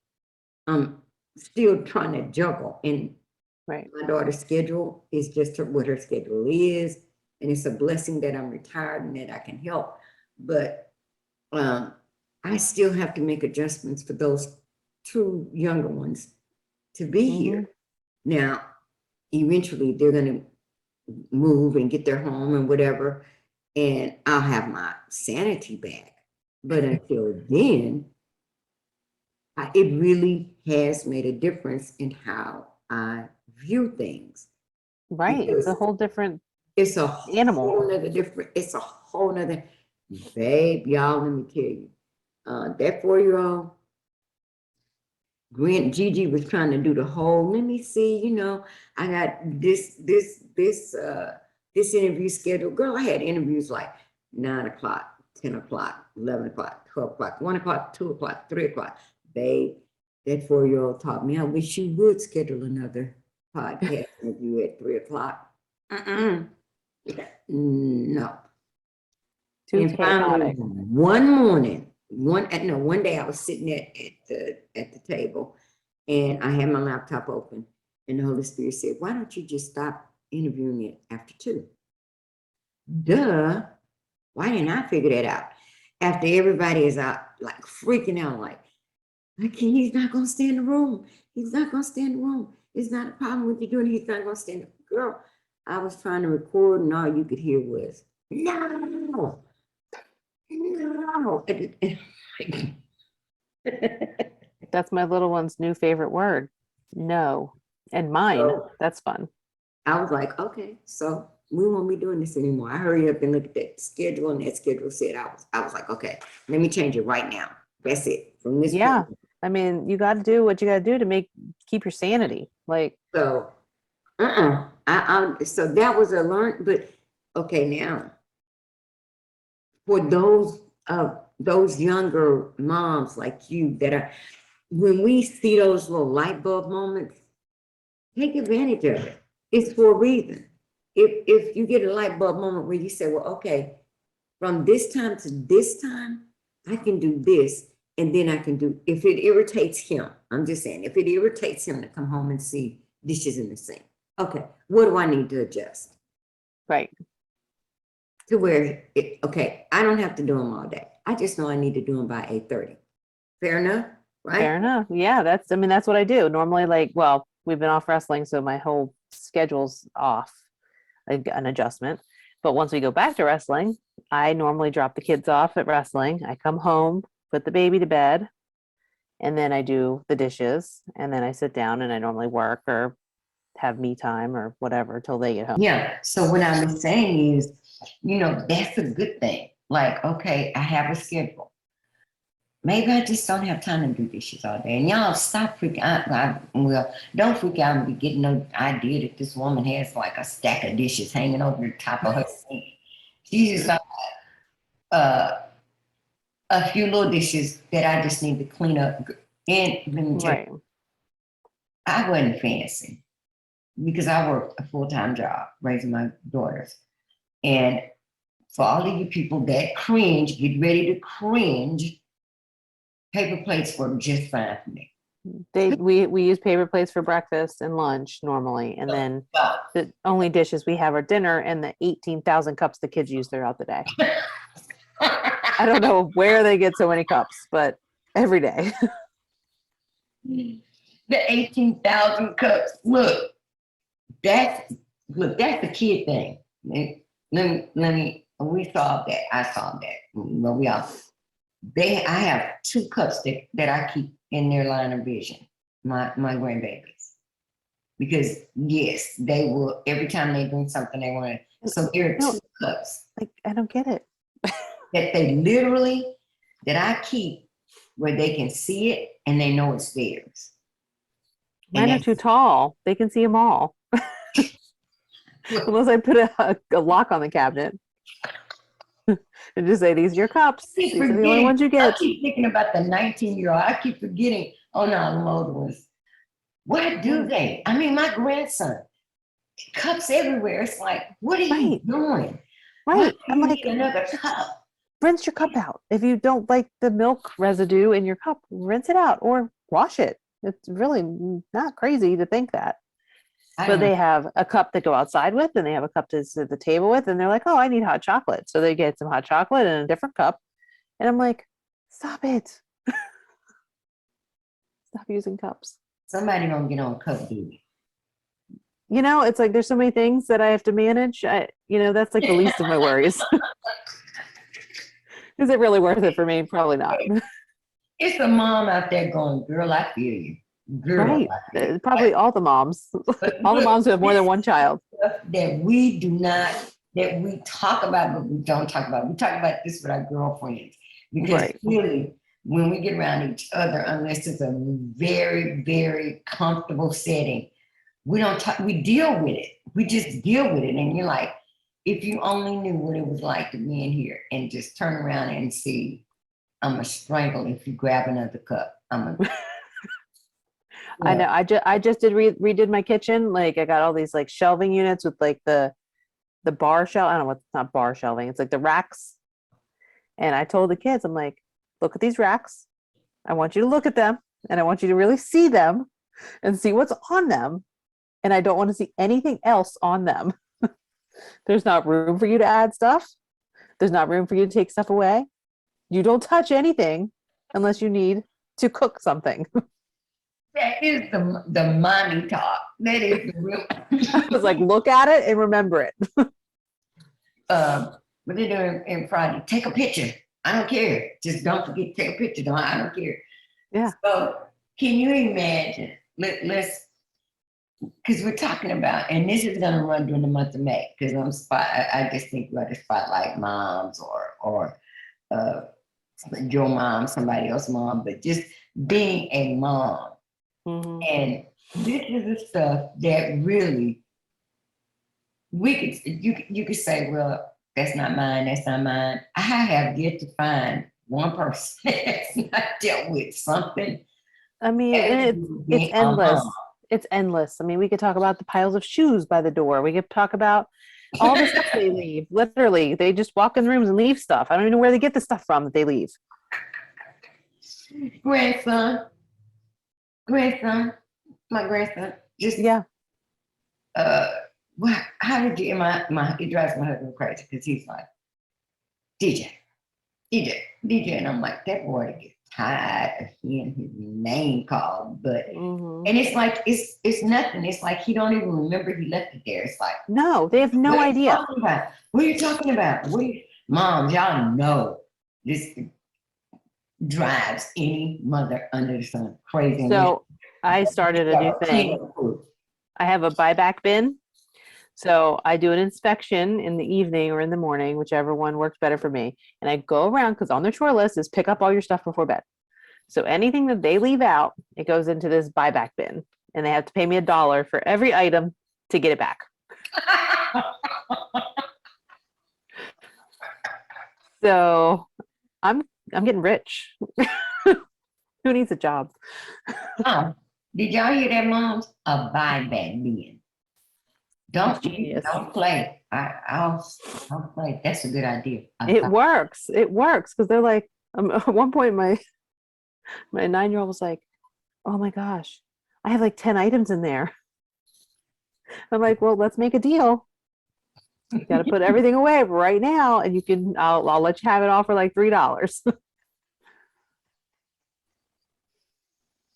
I'm still trying to juggle. And right. My daughter's schedule is just what her schedule is. And it's a blessing that I'm retired and that I can help. But I still have to make adjustments for those 2 younger ones to be here. Now, eventually they're going to move and get their home and whatever, and I'll have my sanity back. But until then, it really has made a difference in how I view things. Right. It's a whole different animal. It's a whole nother, babe, y'all, let me tell you, that 4-year-old, Gigi was trying to do the whole, let me see, you know, I got this interview scheduled. Girl, I had interviews like 9 o'clock, 10 o'clock, 11 o'clock, 12 o'clock, 1 o'clock, 2 o'clock, 3 o'clock. Babe, that 4-year-old taught me, I wish you would schedule another podcast interview at 3 o'clock. No. Too And finally, one day I was sitting at the table and I had my laptop open and the Holy Spirit said, why don't you just stop interviewing it after 2? Duh. Why didn't I figure that out? After everybody is out, like freaking out, like, He's not gonna stay in the room. He's not gonna stay in the room. It's not a problem with you doing it. He's not gonna stay in the girl. I was trying to record and all you could hear was no. No. That's my little one's new favorite word. No. And mine. So That's fun. I was like, okay, so we won't be doing this anymore. I hurry up and look at that schedule, and that schedule said I was like, okay, let me change it right now. That's it. From this Yeah. point. I mean, you got to do what you got to do to keep your sanity. Like, So, so that was a learn, but okay, now for those younger moms like you that are, when we see those little light bulb moments, take advantage of it. It's for a reason. If you get a light bulb moment where you say, well, okay, from this time to this time, I can do this, and then I can do, if it irritates him, I'm just saying, if it irritates him to come home and see dishes in the sink, okay, what do I need to adjust? right. To where, okay, I don't have to do them all day. I just know I need to do them by 8:30. Fair enough, right? Fair enough. Yeah, that's what I do. Normally, like, well, we've been off wrestling, so my whole schedule's off, an adjustment. But once we go back to wrestling, I normally drop the kids off at wrestling. I come home, put the baby to bed, and then I do the dishes, and then I sit down and I normally work or have me time or whatever till they get home. Yeah. So what I'm saying is, that's a good thing. Like, okay, I have a schedule. Maybe I just don't have time to do dishes all day. And y'all stop freaking out. Well, don't freak out and be getting no idea that this woman has like a stack of dishes hanging over the top of her sink. She's just a few little dishes that I just need to clean up. And let me tell you, I wasn't fancy because I work a full-time job raising my daughters. And for all of you people that cringe, get ready to cringe. Paper plates work just fine for me. We use paper plates for breakfast and lunch normally, and then the only dishes we have are dinner and the 18,000 cups the kids use throughout the day. I don't know where they get so many cups, but every day. The 18,000 cups. Look, that's the kid thing. Let me. We solved that. I solved that. Well, we all. I have 2 cups that I keep in their line of vision, my grandbabies, because yes, they will, every time they bring something they want to, so there are 2 cups. Like, I don't get it. That they literally, that I keep where they can see it and they know it's theirs. Mine are too tall. They can see them all. Unless I put a lock on the cabinet. And just say, these are your cups. These are the only ones you get. I keep thinking about the 19-year-old. I keep forgetting. Oh no, the older ones. What do they? I mean, my grandson, cups everywhere. It's like, what are you doing? Right. I'm like, another cup. Rinse your cup out. If you don't like the milk residue in your cup, rinse it out or wash it. It's really not crazy to think that. But they have a cup to go outside with, and they have a cup to sit at the table with, and they're like, oh, I need hot chocolate. So they get some hot chocolate in a different cup. And I'm like, stop it. Stop using cups. Somebody gonna get on cup duty. It's like there's so many things that I have to manage. That's like the least of my worries. Is it really worth it for me? Probably not. It's a mom out there going, girl, I feel you. Girl, right. Probably all the moms. All the moms who have more than one child. That we talk about, but we don't talk about. We talk about this with our girlfriends. Because really, when we get around each other, unless it's a very, very comfortable setting, we don't talk, we deal with it. We just deal with it. And you're like, if you only knew what it was like to be in here and just turn around and see, I'm gonna strangle if you grab another cup. I know. I just redid my kitchen. Like, I got all these like shelving units with like the bar shelf. I don't know what's not bar shelving. It's like the racks. And I told the kids, I'm like, look at these racks. I want you to look at them, and I want you to really see them and see what's on them. And I don't want to see anything else on them. There's not room for you to add stuff. There's not room for you to take stuff away. You don't touch anything unless you need to cook something. That is the mommy talk. That is the real. I was like, look at it and remember it. What they do in Friday, take a picture. I don't care. Just don't forget to take a picture. I don't care. Yeah. So can you imagine? Let's, because we're talking about, and this is going to run during the month of May, because I just think we ought to spotlight moms or your mom, somebody else's mom, but just being a mom. Mhm. And this is the stuff that really you could say, well, that's not mine, that's not mine. I have yet to find one person that's not dealt with something. I mean, it's endless. It's endless. I mean, we could talk about the piles of shoes by the door. We could talk about all the stuff they leave. Literally, they just walk in rooms and leave stuff. I don't even know where they get the stuff from that they leave. Grandson, my grandson, just Yeah. How did you? It drives my husband crazy because he's like, DJ, and I'm like, that boy to get tired of hearing his name called, but and it's like it's nothing. It's like he don't even remember he left it there. It's like, no, they have no idea. What are you talking about? Moms, y'all know this drives any mother under the sun crazy. So I started a new thing. I have a buyback bin. So I do an inspection in the evening or in the morning, whichever one works better for me. And I go around, because on their chore list is pick up all your stuff before bed. So anything that they leave out, it goes into this buyback bin, and they have to pay me $1 for every item to get it back. So I'm getting rich. Who needs a job? Did y'all hear that, moms? A buyback bin. Don't play. I'll play. That's a good idea. It works. It works, because they're like, at one point my 9-year-old was like, oh my gosh, I have like 10 items in there. I'm like, well, let's make a deal. You got to put everything away right now, and I'll let you have it all for like $3.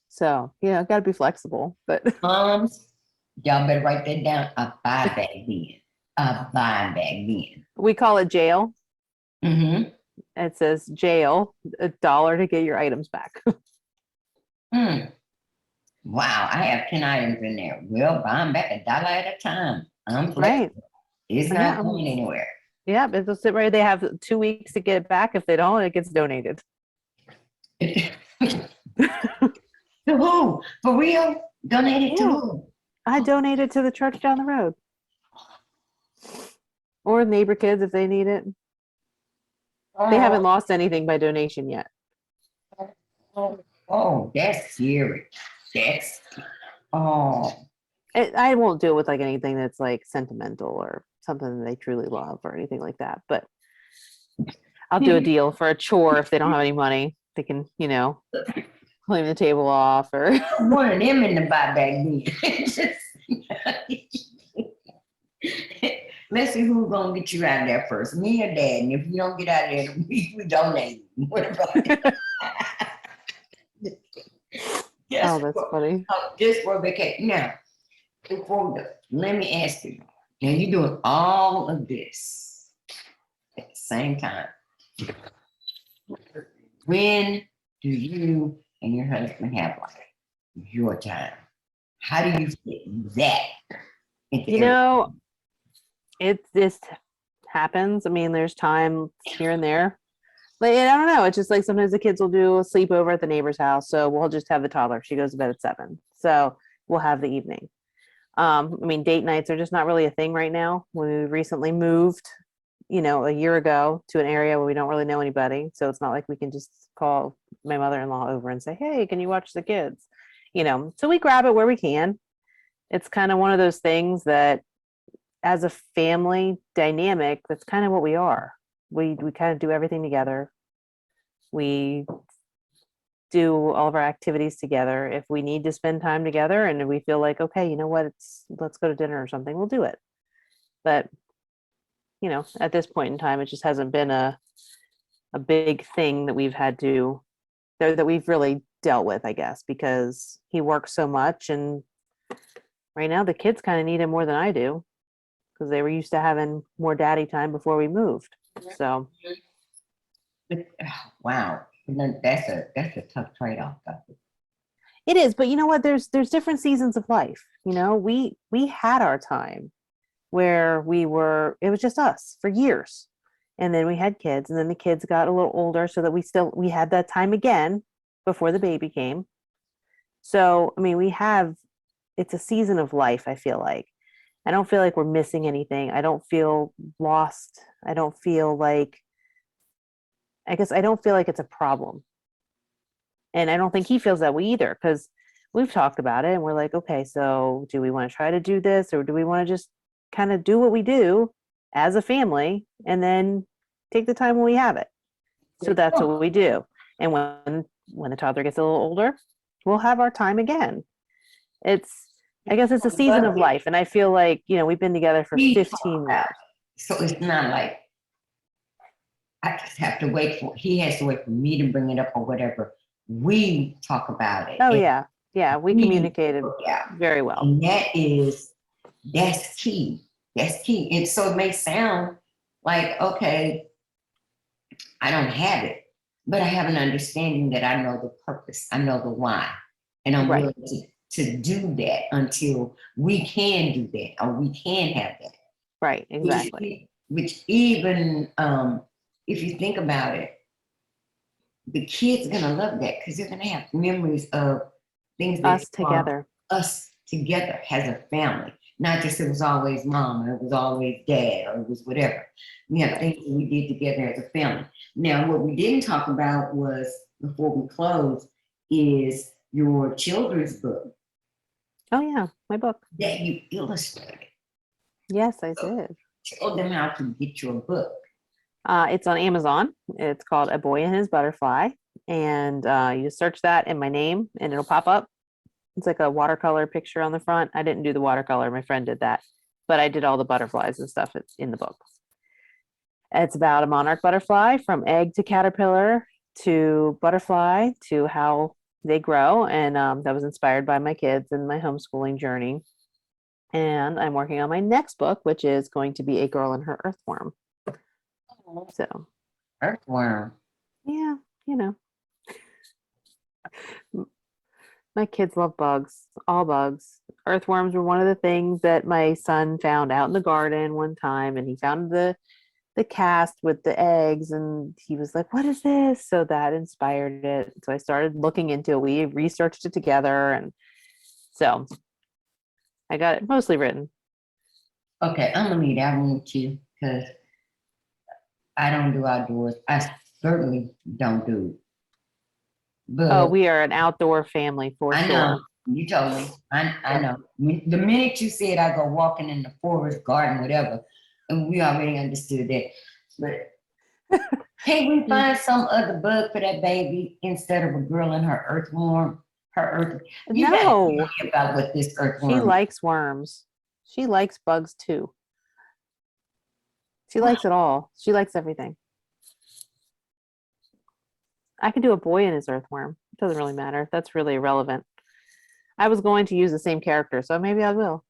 So, got to be flexible, but moms, y'all better write that down. A buyback bin. A buyback bin. We call it jail. Mm-hmm. It says jail, $1 to get your items back. Wow, I have 10 items in there. We'll buy them back $1 at a time. I'm flexible. Right. It's not going anywhere. Yeah, it'll sit right. They have 2 weeks to get it back. If they don't, it gets donated. To who? For real? Donated to who? I donated to the church down the road. Or neighbor kids if they need it. They haven't lost anything by donation yet. Oh, that's scary. I won't do it with like anything that's like sentimental or something that they truly love or anything like that. But I'll do a deal for a chore if they don't have any money. They can, clean the table off or one of them in the buyback bin. Let's see who's gonna get you out of there first, me or Dad. And if you don't get out of there, we donate. What about that? Oh, that's funny. Just for vacation. Now, before we go, let me ask you. Now you're doing all of this at the same time. When do you and your husband have like your time? How do you fit that? It just happens. I mean, there's time here and there. Like, I don't know. It's just like sometimes the kids will do a sleepover at the neighbor's house. So we'll just have the toddler. She goes to bed at 7. So we'll have the evening. I mean, date nights are just not really a thing right now. We recently moved, a year ago to an area where we don't really know anybody. So it's not like we can just call my mother-in-law over and say, hey, can you watch the kids? So we grab it where we can. It's kind of one of those things that as a family dynamic, that's kind of what we are. We kind of do everything together. We do all of our activities together. If we need to spend time together and we feel like, okay, you know what, let's go to dinner or something, we'll do it. But, at this point in time, it just hasn't been a big thing that we've had to, that we've really dealt with, I guess, because he works so much, and right now the kids kind of need him more than I do because they were used to having more daddy time before we moved. So Wow. And then that's a tough trade-off, though. it is, but you know what? There's different seasons of life. You know, we had our time where it was just us for years. And then we had kids, and then the kids got a little older so that we had that time again before the baby came. So, I mean, it's a season of life, I feel like. I don't feel like we're missing anything. I don't feel lost. I don't feel like it's a problem. And I don't think he feels that way either, because we've talked about it and we're like, okay, so do we want to try to do this, or do we want to just kind of do what we do as a family and then take the time when we have it? So that's what we do. And when the toddler gets a little older, we'll have our time again. I guess it's a season of life. And I feel like, we've been together for 15 years. So it's not like I just have to he has to wait for me to bring it up or whatever. We talk about it. Oh, yeah. Yeah. We communicated very well. And that's key. That's key. And so it may sound like, okay, I don't have it, but I have an understanding that I know the purpose. I know the why. And I'm willing to do that until we can do that, or we can have that. Right, exactly. Which even, if you think about it, the kids are gonna love that because they're gonna have memories of things that us together as a family. Not just it was always mom, or it was always dad, or it was whatever. We have things that we did together as a family. Now, what we didn't talk about was, before we close, is your children's book. Oh yeah, my book. That you illustrated. Yes, I did. Tell them how to get your book. It's on Amazon. It's called A Boy and His Butterfly. And you search that in my name and it'll pop up. It's like a watercolor picture on the front. I didn't do the watercolor. My friend did that. But I did all the butterflies and stuff. It's in the book. It's about a monarch butterfly, from egg to caterpillar to butterfly, to how they grow. And that was inspired by my kids and my homeschooling journey. And I'm working on my next book, which is going to be A Girl and Her Earthworm. So, earthworm. Yeah, my kids love bugs, all bugs. Earthworms were one of the things that my son found out in the garden one time, and he found the cast with the eggs, and he was like, "What is this?" So that inspired it. So I started looking into it. We researched it together, and so I got it mostly written. Okay, I'm gonna leave that one with you because I don't do outdoors. I certainly don't do. But we are an outdoor family for sure. I know. You told me. I know. The minute you said I go walking in the forest, garden, whatever, and we already understood that. But can we find some other bug for that baby instead of a girl and her earthworm? You gotta tell me about what this earthworm. She likes worms. She likes bugs too. She likes it all. She likes everything. I can do a boy and his earthworm. It doesn't really matter. That's really irrelevant. I was going to use the same character, so maybe I will.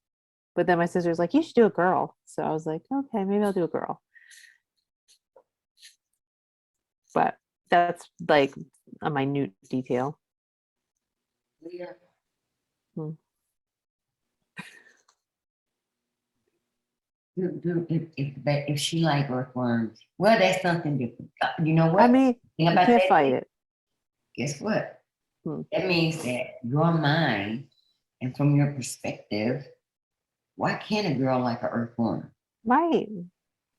But then my sister's like, you should do a girl. So I was like, okay, maybe I'll do a girl. But that's like a minute detail. Leah. If she like earthworms, well, that's something different. You know what? I mean, you can't fight it. Guess what? That means that your mind, and from your perspective, why can't a girl like an earthworm? Right.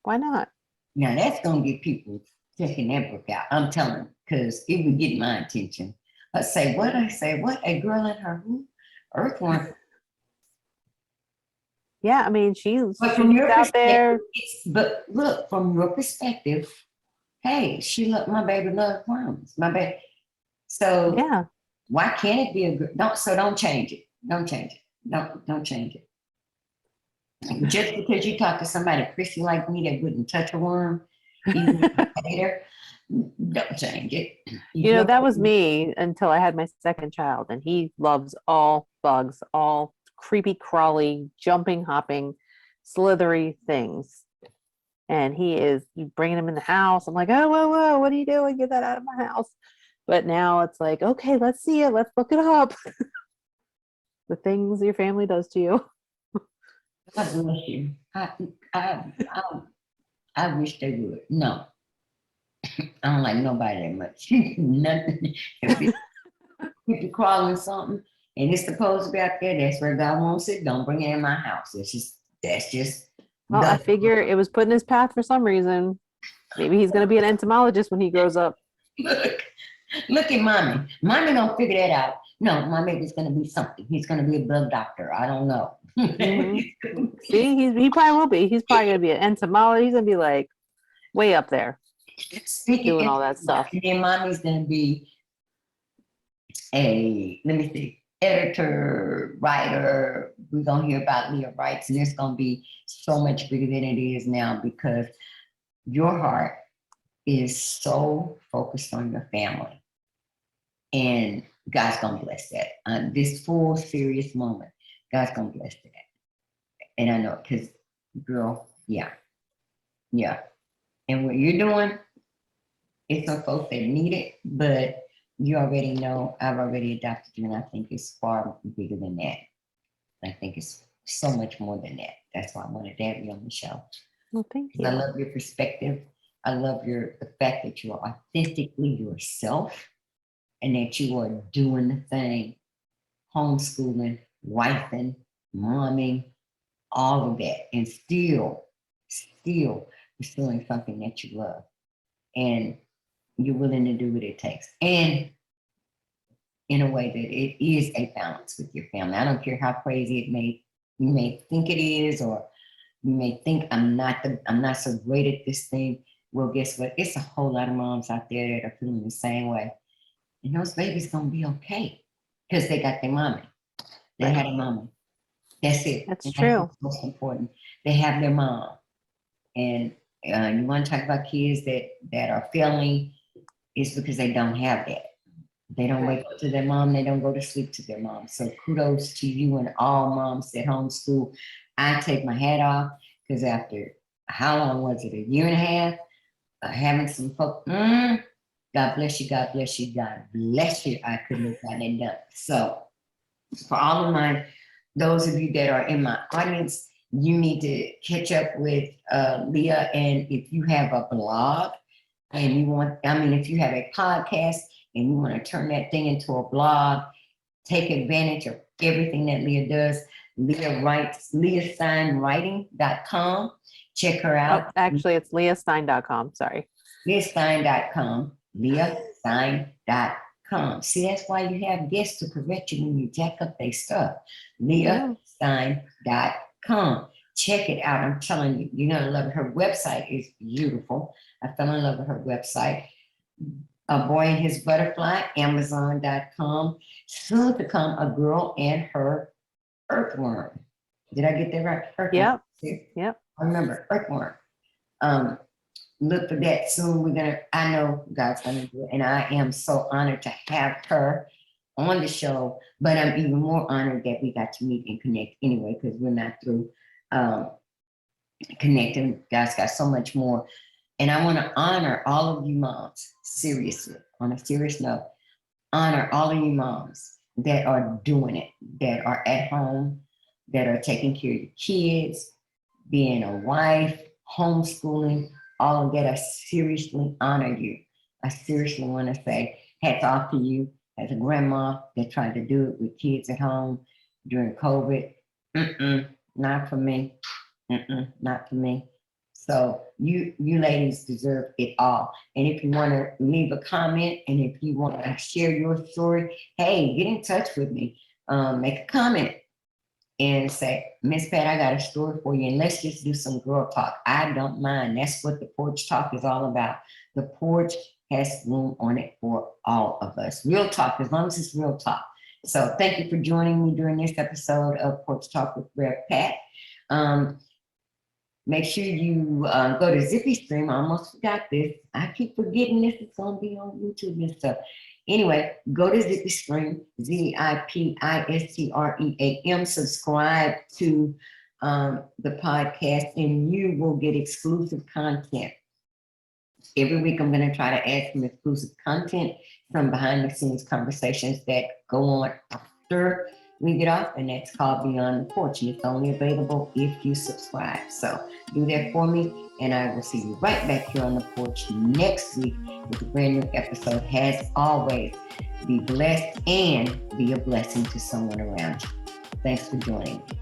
Why not? Now that's gonna get people checking that book out. I'm telling you, because it would get my attention. I say, what? A girl and her earthworm? Yeah, I mean, she's out there. But look, from your perspective, hey, my baby loves worms. My baby. So yeah, why can't it be a girl? Don't change it. Don't change it. Don't change it. Just because you talk to somebody Christian like me that wouldn't touch a worm, even later, Don't change it. You know, that was me until I had my second child, and he loves all bugs, all creepy, crawly, jumping, hopping, slithery things. And he is bringing him in the house. I'm like, oh, whoa, whoa, what are you doing? Get that out of my house. But now it's like, okay, let's see it. Let's look it up. The things your family does to you. God bless you. I wish they would. No, I don't like nobody that much. Nothing. If you crawling something and it's supposed to be out there, that's where God wants it. Don't bring it in my house. That's just. Well, I figure it was put in his path for some reason. Maybe he's going to be an entomologist when he grows up. Look at mommy. Mommy don't figure that out. No, my baby's going to be something. He's going to be a blood doctor. I don't know. Mm-hmm. See, he probably will be. He's probably going to be an entomologist. He's going to be like way up there doing all that stuff. And then mommy's going to be editor, writer. We're going to hear about Leah Writes, and it's going to be so much bigger than it is now because your heart is so focused on your family. And God's going to bless that. This full serious moment, God's going to bless that. And I know, because, girl, yeah. And what you're doing, it's some folks that need it, but you already know, I've already adopted you, and I think it's far bigger than that. I think it's so much more than that. That's why I wanted to have you on the show. Well, thank you. I love your perspective. I love the fact that you are authentically yourself and that you are doing the thing, homeschooling, wifing, momming, all of that, and still pursuing something that you love. And you're willing to do what it takes. And in a way that it is a balance with your family. I don't care how crazy you may think it is, or you may think I'm not so great at this thing. Well, guess what? It's a whole lot of moms out there that are feeling the same way. And those babies gonna be okay because they got their mommy. They had a mommy. That's it. That's true. That's most important. They have their mom. And you want to talk about kids that are failing, it's because they don't have that. They don't wake up to their mom. They don't go to sleep to their mom. So kudos to you and all moms that homeschool. I take my hat off because after, how long was it? A year and a half? Having some folks, God bless you, God bless you, God bless you. I couldn't have gotten it done. So for all of those of you that are in my audience, you need to catch up with Leah. And if you have a blog and if you have a podcast and you want to turn that thing into a blog, take advantage of everything that Leah does. Leah writes, leahsteinewriting.com. Check her out. Oh, actually, it's leahstine.com. Sorry. leahstine.com. leahstine.com. See, that's why you have guests to correct you when you jack up their stuff. leahstine.com. Check it out. I'm telling you, you're going to love it. Her website is beautiful. I fell in love with her website. A Boy and His Butterfly, Amazon.com. Soon to come, A Girl and Her Earthworm. Did I get that right? Earthworm. Yep. I remember Earthworm. Look for that soon. I know God's gonna do it. And I am so honored to have her on the show, but I'm even more honored that we got to meet and connect anyway, because we're not through connecting. God's got so much more. And I want to honor all of you moms, seriously, on a serious note, honor all of you moms that are doing it, that are at home, that are taking care of your kids, being a wife, homeschooling, all of that. I seriously honor you. I seriously want to say hats off to you as a grandma that tried to do it with kids at home during COVID. Not for me. Not for me. So you ladies deserve it all. And if you want to leave a comment and if you want to share your story, hey, get in touch with me. Make a comment and say, Miss Pat, I got a story for you. And let's just do some girl talk. I don't mind. That's what the Porch Talk is all about. The porch has room on it for all of us. Real talk, as long as it's real talk. So thank you for joining me during this episode of Porch Talk with Rev Pat. Make sure you go to Zippy Stream. I almost forgot this. I keep forgetting this. It's going to be on YouTube and stuff. Anyway, go to Zippy Stream, ZIPISTREAM. Subscribe to the podcast, and you will get exclusive content. Every week, I'm going to try to add some exclusive content, some behind the scenes conversations that go on after we get off, and that's called Beyond the Porch. And it's only available if you subscribe. So do that for me, and I will see you right back here on the porch next week with a brand new episode. As always, be blessed and be a blessing to someone around you. Thanks for joining me.